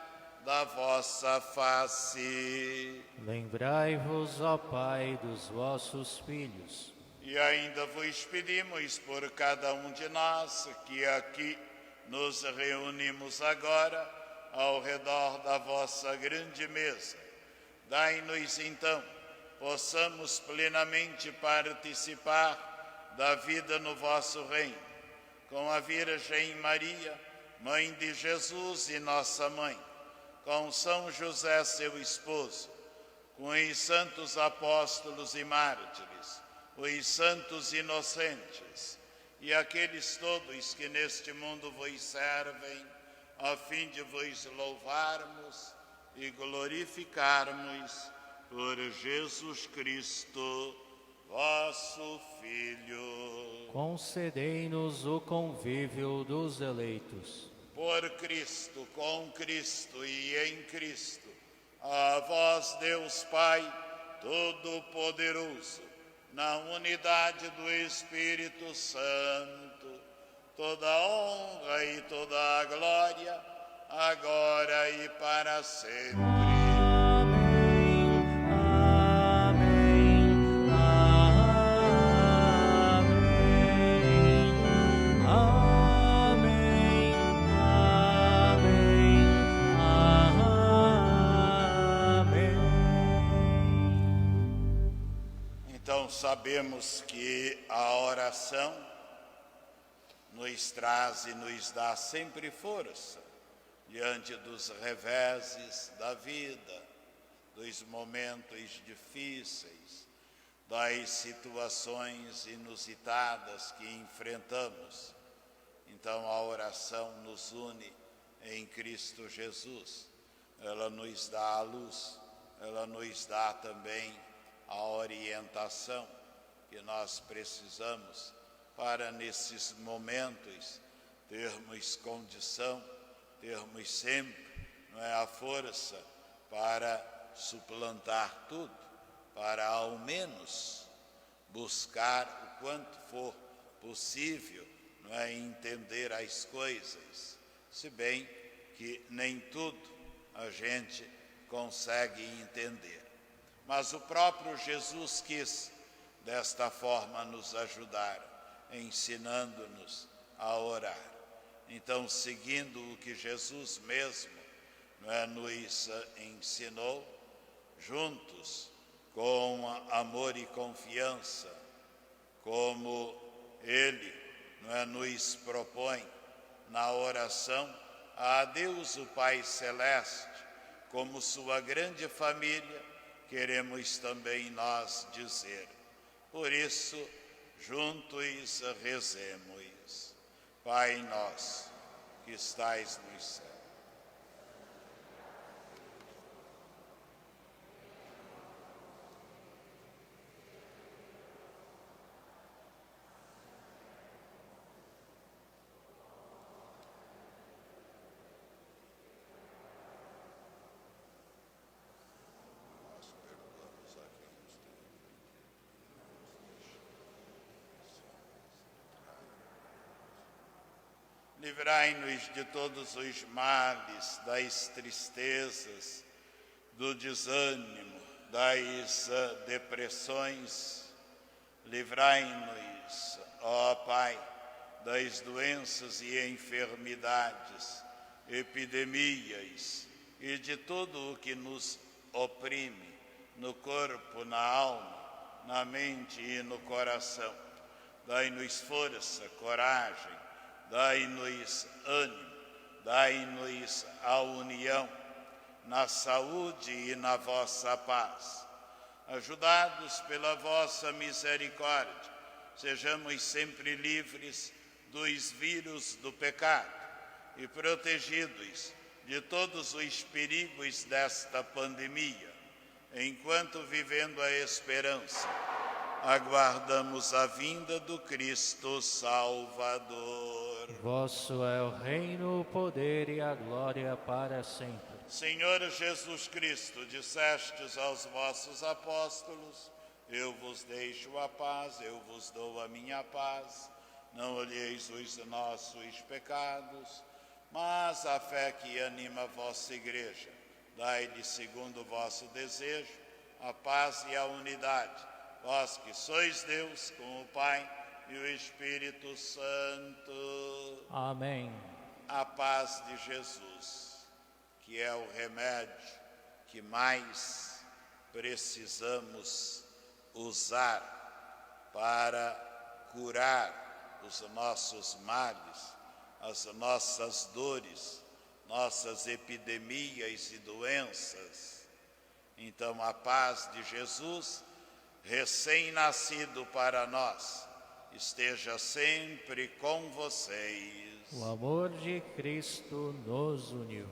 da vossa face. Lembrai-vos, ó Pai, dos vossos filhos. E ainda vos pedimos por cada um de nós que aqui nos reunimos agora ao redor da vossa grande mesa. Dai-nos então, possamos plenamente participar da vida no vosso reino, com a Virgem Maria, Mãe de Jesus e nossa Mãe, com São José, seu esposo, com os santos apóstolos e mártires, os santos inocentes e aqueles todos que neste mundo vos servem, a fim de vos louvarmos e glorificarmos por Jesus Cristo, vosso Filho. Concedei-nos o convívio dos eleitos. Por Cristo, com Cristo e em Cristo, a vós, Deus Pai Todo-Poderoso, na unidade do Espírito Santo, toda a honra e toda a glória, agora e para sempre. Então sabemos que a oração nos traz e nos dá sempre força diante dos reveses da vida, dos momentos difíceis, das situações inusitadas que enfrentamos. Então a oração nos une em Cristo Jesus. Ela nos dá a luz, ela nos dá também a orientação que nós precisamos para nesses momentos termos condição, termos sempre a força para suplantar tudo, para ao menos buscar o quanto for possível entender as coisas, se bem que nem tudo a gente consegue entender. Mas o próprio Jesus quis, desta forma, nos ajudar, ensinando-nos a orar. Então, seguindo o que Jesus mesmo nos ensinou, juntos, com amor e confiança, como Ele nos propõe na oração a Deus o Pai Celeste, como sua grande família, queremos também nós dizer. Por isso, juntos rezemos. Pai nosso, que estais nos céus. Livrai-nos de todos os males, das tristezas, do desânimo, das depressões. Livrai-nos, ó Pai, das doenças e enfermidades, epidemias e de tudo o que nos oprime, no corpo, na alma, na mente e no coração. Dai-nos força, coragem, dai-nos ânimo, dai-nos a união, na saúde e na vossa paz. Ajudados pela vossa misericórdia, sejamos sempre livres dos vírus do pecado e protegidos de todos os perigos desta pandemia, enquanto, vivendo a esperança, aguardamos a vinda do Cristo Salvador. Vosso é o reino, o poder e a glória para sempre. Senhor Jesus Cristo, dissestes aos vossos apóstolos: eu vos deixo a paz, eu vos dou a minha paz. Não olheis os nossos pecados, mas a fé que anima a vossa igreja. Dai-lhe, segundo o vosso desejo, a paz e a unidade. Vós que sois Deus, com o Pai e o Espírito Santo. Amém. A paz de Jesus, que é o remédio que mais precisamos usar para curar os nossos males, as nossas dores, nossas epidemias e doenças. Então, a paz de Jesus, recém-nascido para nós, esteja sempre com vocês. O amor de Cristo nos uniu.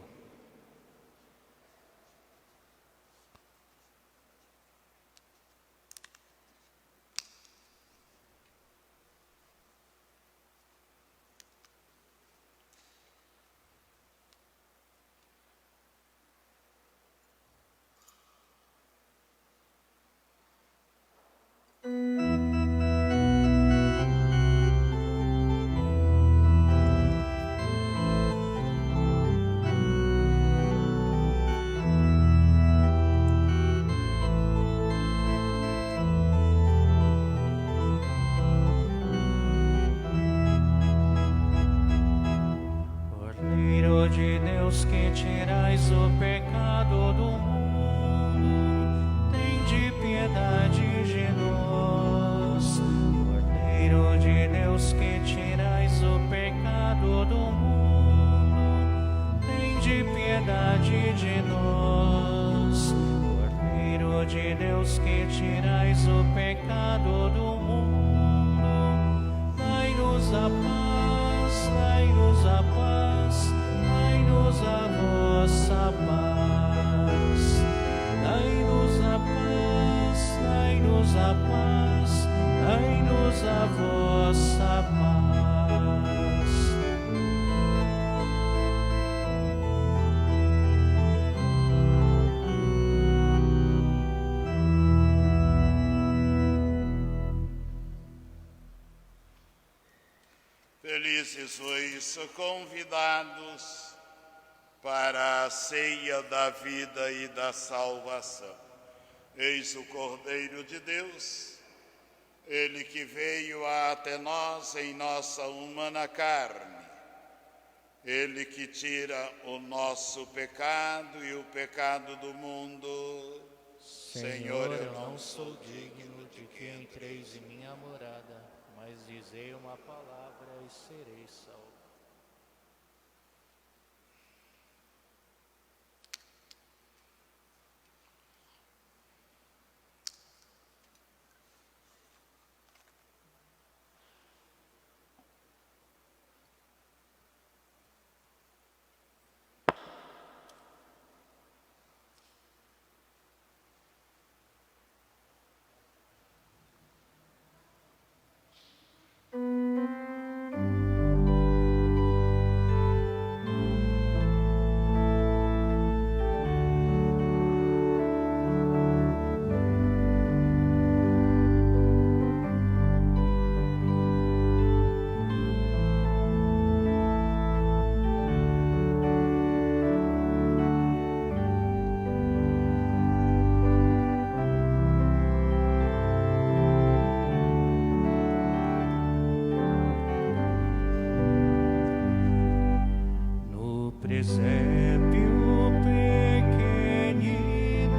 tirais o pecado do mundo, tende piedade de nós. Cordeiro de Deus, que tirais o pecado do mundo, tende piedade de nós. Cordeiro de Deus, que tirais o pecado do mundo, dai-nos a paz, dai-nos a paz, dai-nos a vossa paz. Dai-nos a paz, dai-nos a paz, dai-nos a vossa paz. Felizes sois convidados para a ceia da vida e da salvação. Eis o Cordeiro de Deus, ele que veio até nós em nossa humana carne, ele que tira o nosso pecado e o pecado do mundo. Senhor, eu não sou digno de que entreis em minha morada, mas dizei uma palavra e serei salvo. Presépio pequenino,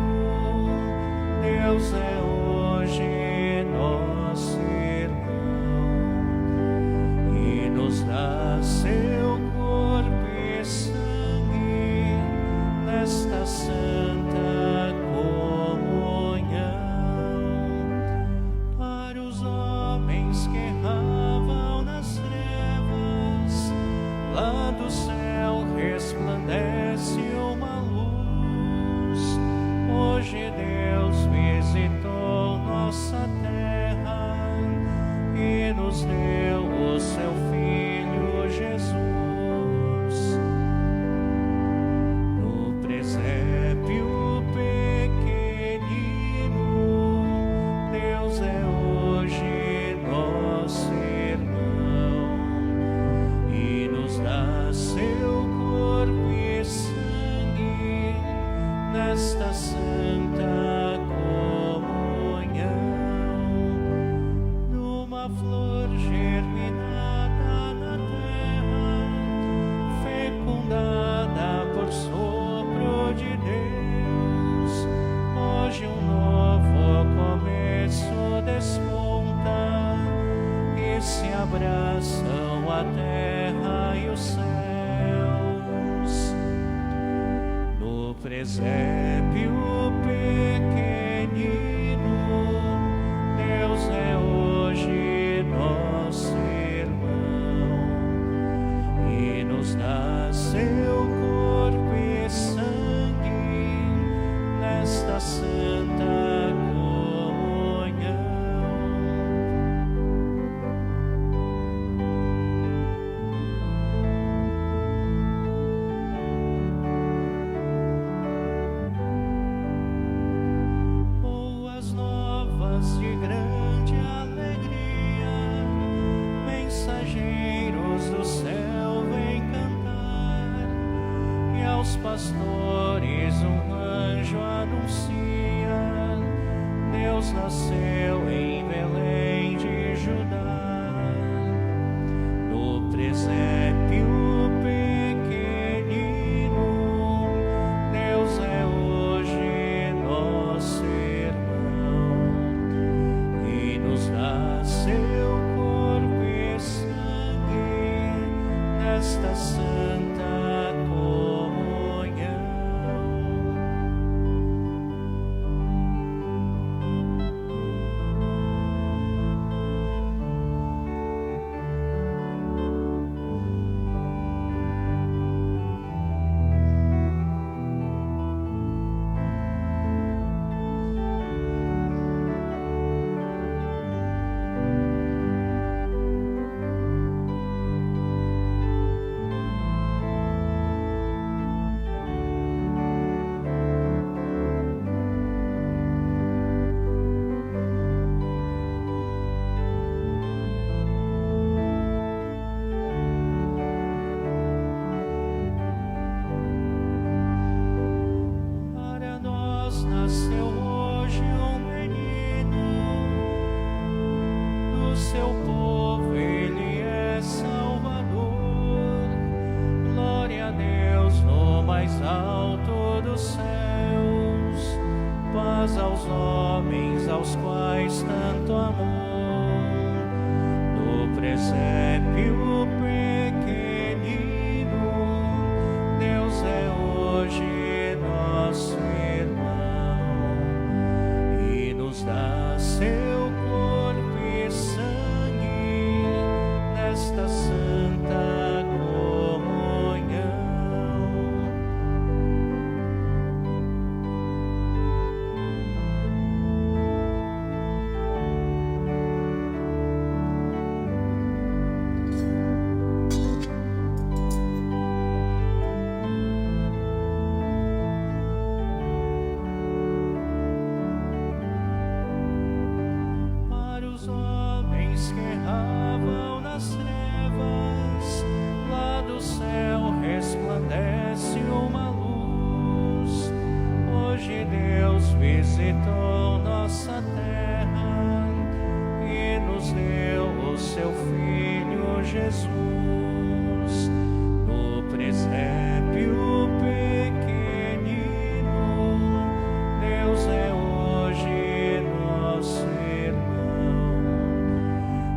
Deus é hoje nosso irmão e nos dá seu corpo e sangue nesta santa comunhão. Para os homens que erravam nas trevas, lá do céu resplandece uma luz. Hoje Deus visitou nossa terra e nos deu o seu Filho Jesus. No presépio pequenino, Deus é hoje nosso irmão e nos dá seu corpo e sangue nesta santa comunhão. Numa flor germinada na terra, fecundada por sopro de Deus, hoje um novo começo desponta e se abraçam a terra e os céus. No presépio pequenino, Deus é hoje nosso irmão e nos dá seu corpo e sangue nesta santa comunhão. Boas novas de grande alegria, mensageiros do céu vêm cantar, e aos pastores um anjo anuncia: Deus nasceu em Belém de Judá. No presépio pequenino, nós aos homens aos quais tanto amou. No presépio pequenino, Deus é hoje nosso irmão e nos dá seu corpo e sangue nesta santa comunhão. Para os homens que erravam nas trevas, lá do céu resplandece uma luz. Hoje Deus visitou nossa terra e nos deu o seu Filho Jesus. No presépio pequenino, Deus é hoje nosso irmão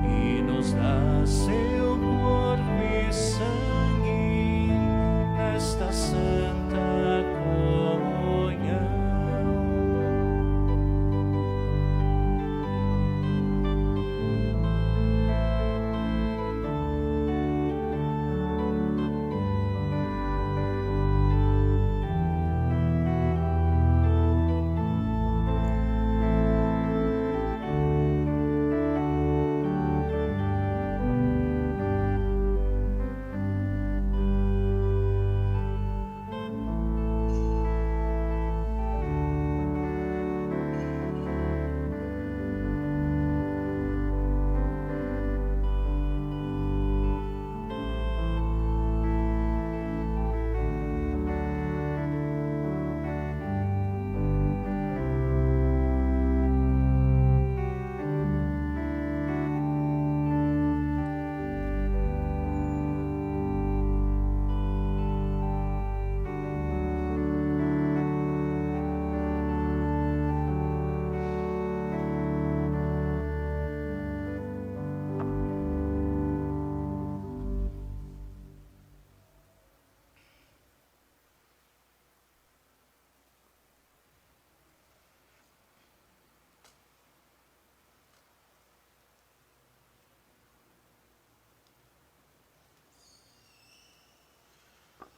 e nos dá seu corpo e sangue nesta santa comunhão.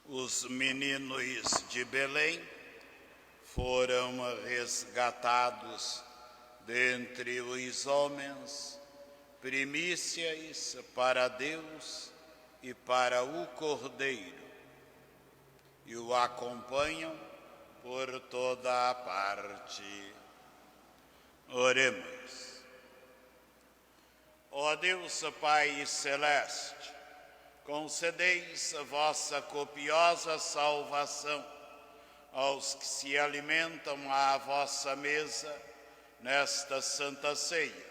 Os meninos de Belém foram resgatados dentre os homens, primícias para Deus e para o Cordeiro, e o acompanham por toda a parte. Oremos. Ó Deus Pai Celeste, concedeis a vossa copiosa salvação aos que se alimentam à vossa mesa nesta Santa Ceia,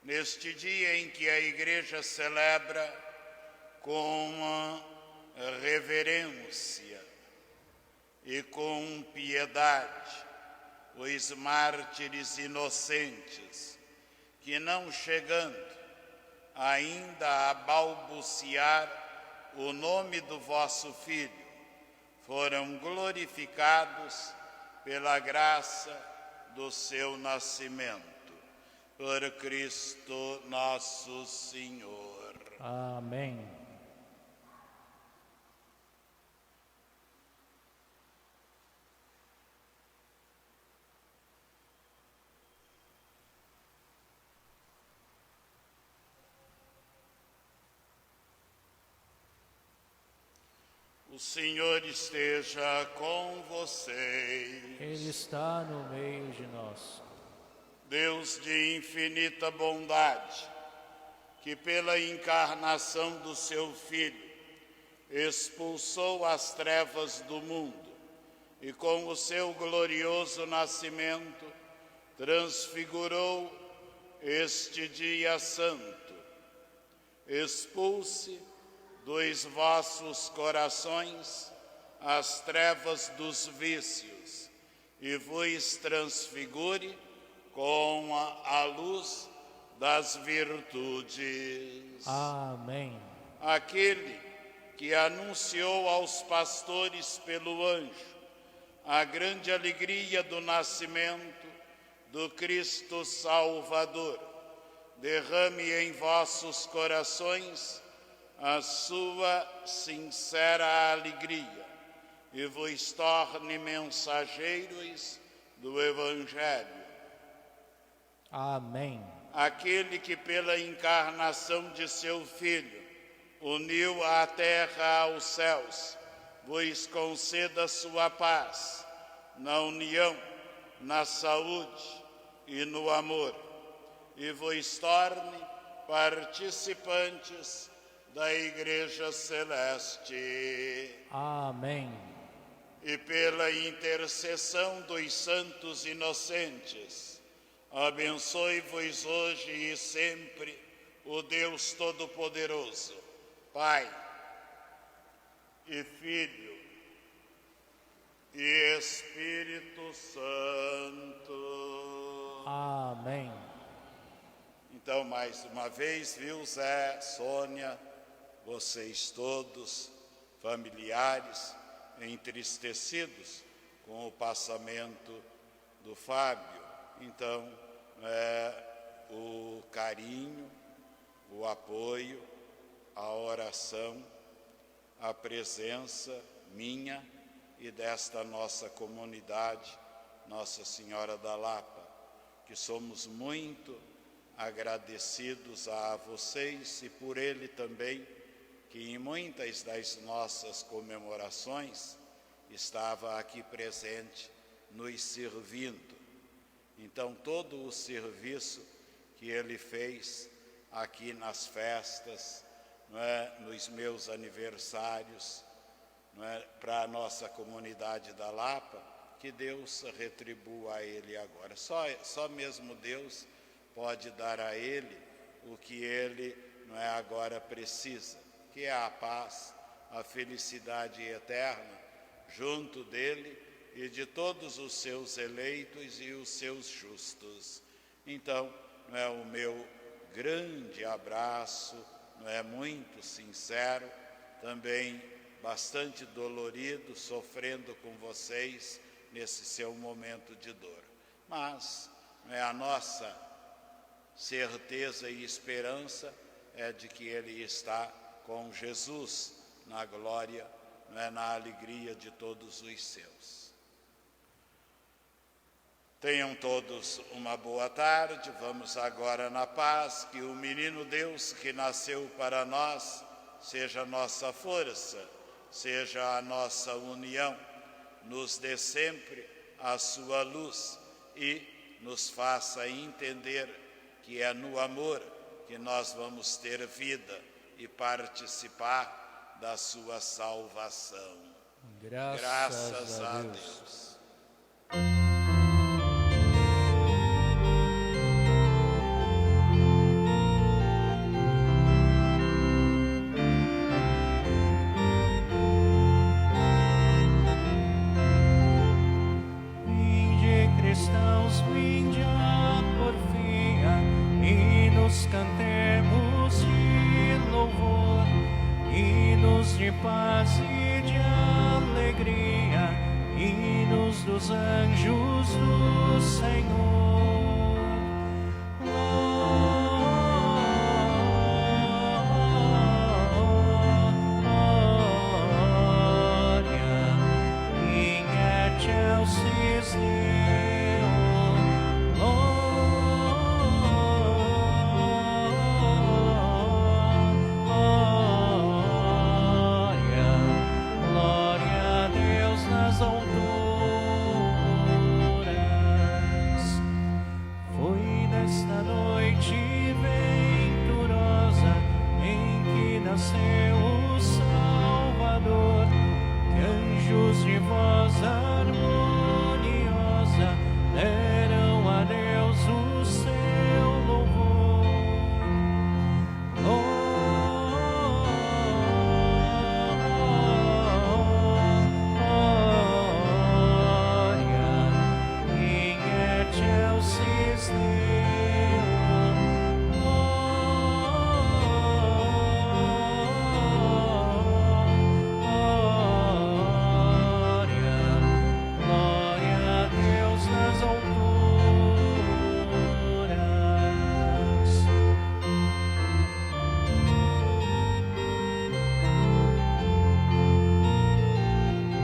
neste dia em que a Igreja celebra com reverência e com piedade os mártires inocentes que, não chegando ainda a balbuciar o nome do vosso Filho, foram glorificados pela graça do seu nascimento. Por Cristo nosso Senhor. Amém. O Senhor esteja com vocês. Ele está no meio de nós. Deus de infinita bondade, que pela encarnação do seu Filho expulsou as trevas do mundo e com o seu glorioso nascimento transfigurou este dia santo, expulse dos vossos corações as trevas dos vícios e vos transfigure com a luz das virtudes. Amém. Aquele que anunciou aos pastores pelo anjo a grande alegria do nascimento do Cristo Salvador, derrame em vossos corações a sua sincera alegria e vos torne mensageiros do Evangelho. Amém. Aquele que pela encarnação de seu Filho uniu a terra aos céus, vos conceda sua paz, na união, na saúde e no amor, e vos torne participantes da Igreja Celeste. Amém. E pela intercessão dos santos inocentes, abençoe-vos hoje e sempre o Deus Todo-Poderoso, Pai e Filho e Espírito Santo. Amém. Então, mais uma vez, viu, Zé, Sônia, vocês todos, familiares, entristecidos com o passamento do Fábio. Então, o carinho, o apoio, a oração, a presença minha e desta nossa comunidade, Nossa Senhora da Lapa, que somos muito agradecidos a vocês e por ele também, que em muitas das nossas comemorações estava aqui presente, nos servindo. Então, todo o serviço que ele fez aqui nas festas, nos meus aniversários, para a nossa comunidade da Lapa, que Deus retribua a ele agora. Só mesmo Deus pode dar a ele o que ele agora precisa, que é a paz, a felicidade eterna, junto dele e de todos os seus eleitos e os seus justos. Então, o meu grande abraço, muito sincero, também bastante dolorido, sofrendo com vocês nesse seu momento de dor. Mas a nossa certeza e esperança é de que ele está com Jesus na glória, na alegria de todos os seus. Tenham todos uma boa tarde. Vamos agora na paz. Que o menino Deus que nasceu para nós seja a nossa força, seja a nossa união, nos dê sempre a sua luz e nos faça entender que é no amor que nós vamos ter vida e participar da sua salvação. Graças a Deus. Cristãos, vinde a porfia e nos cantemos de louvor, hinos de paz e de alegria, hinos dos anjos do Senhor.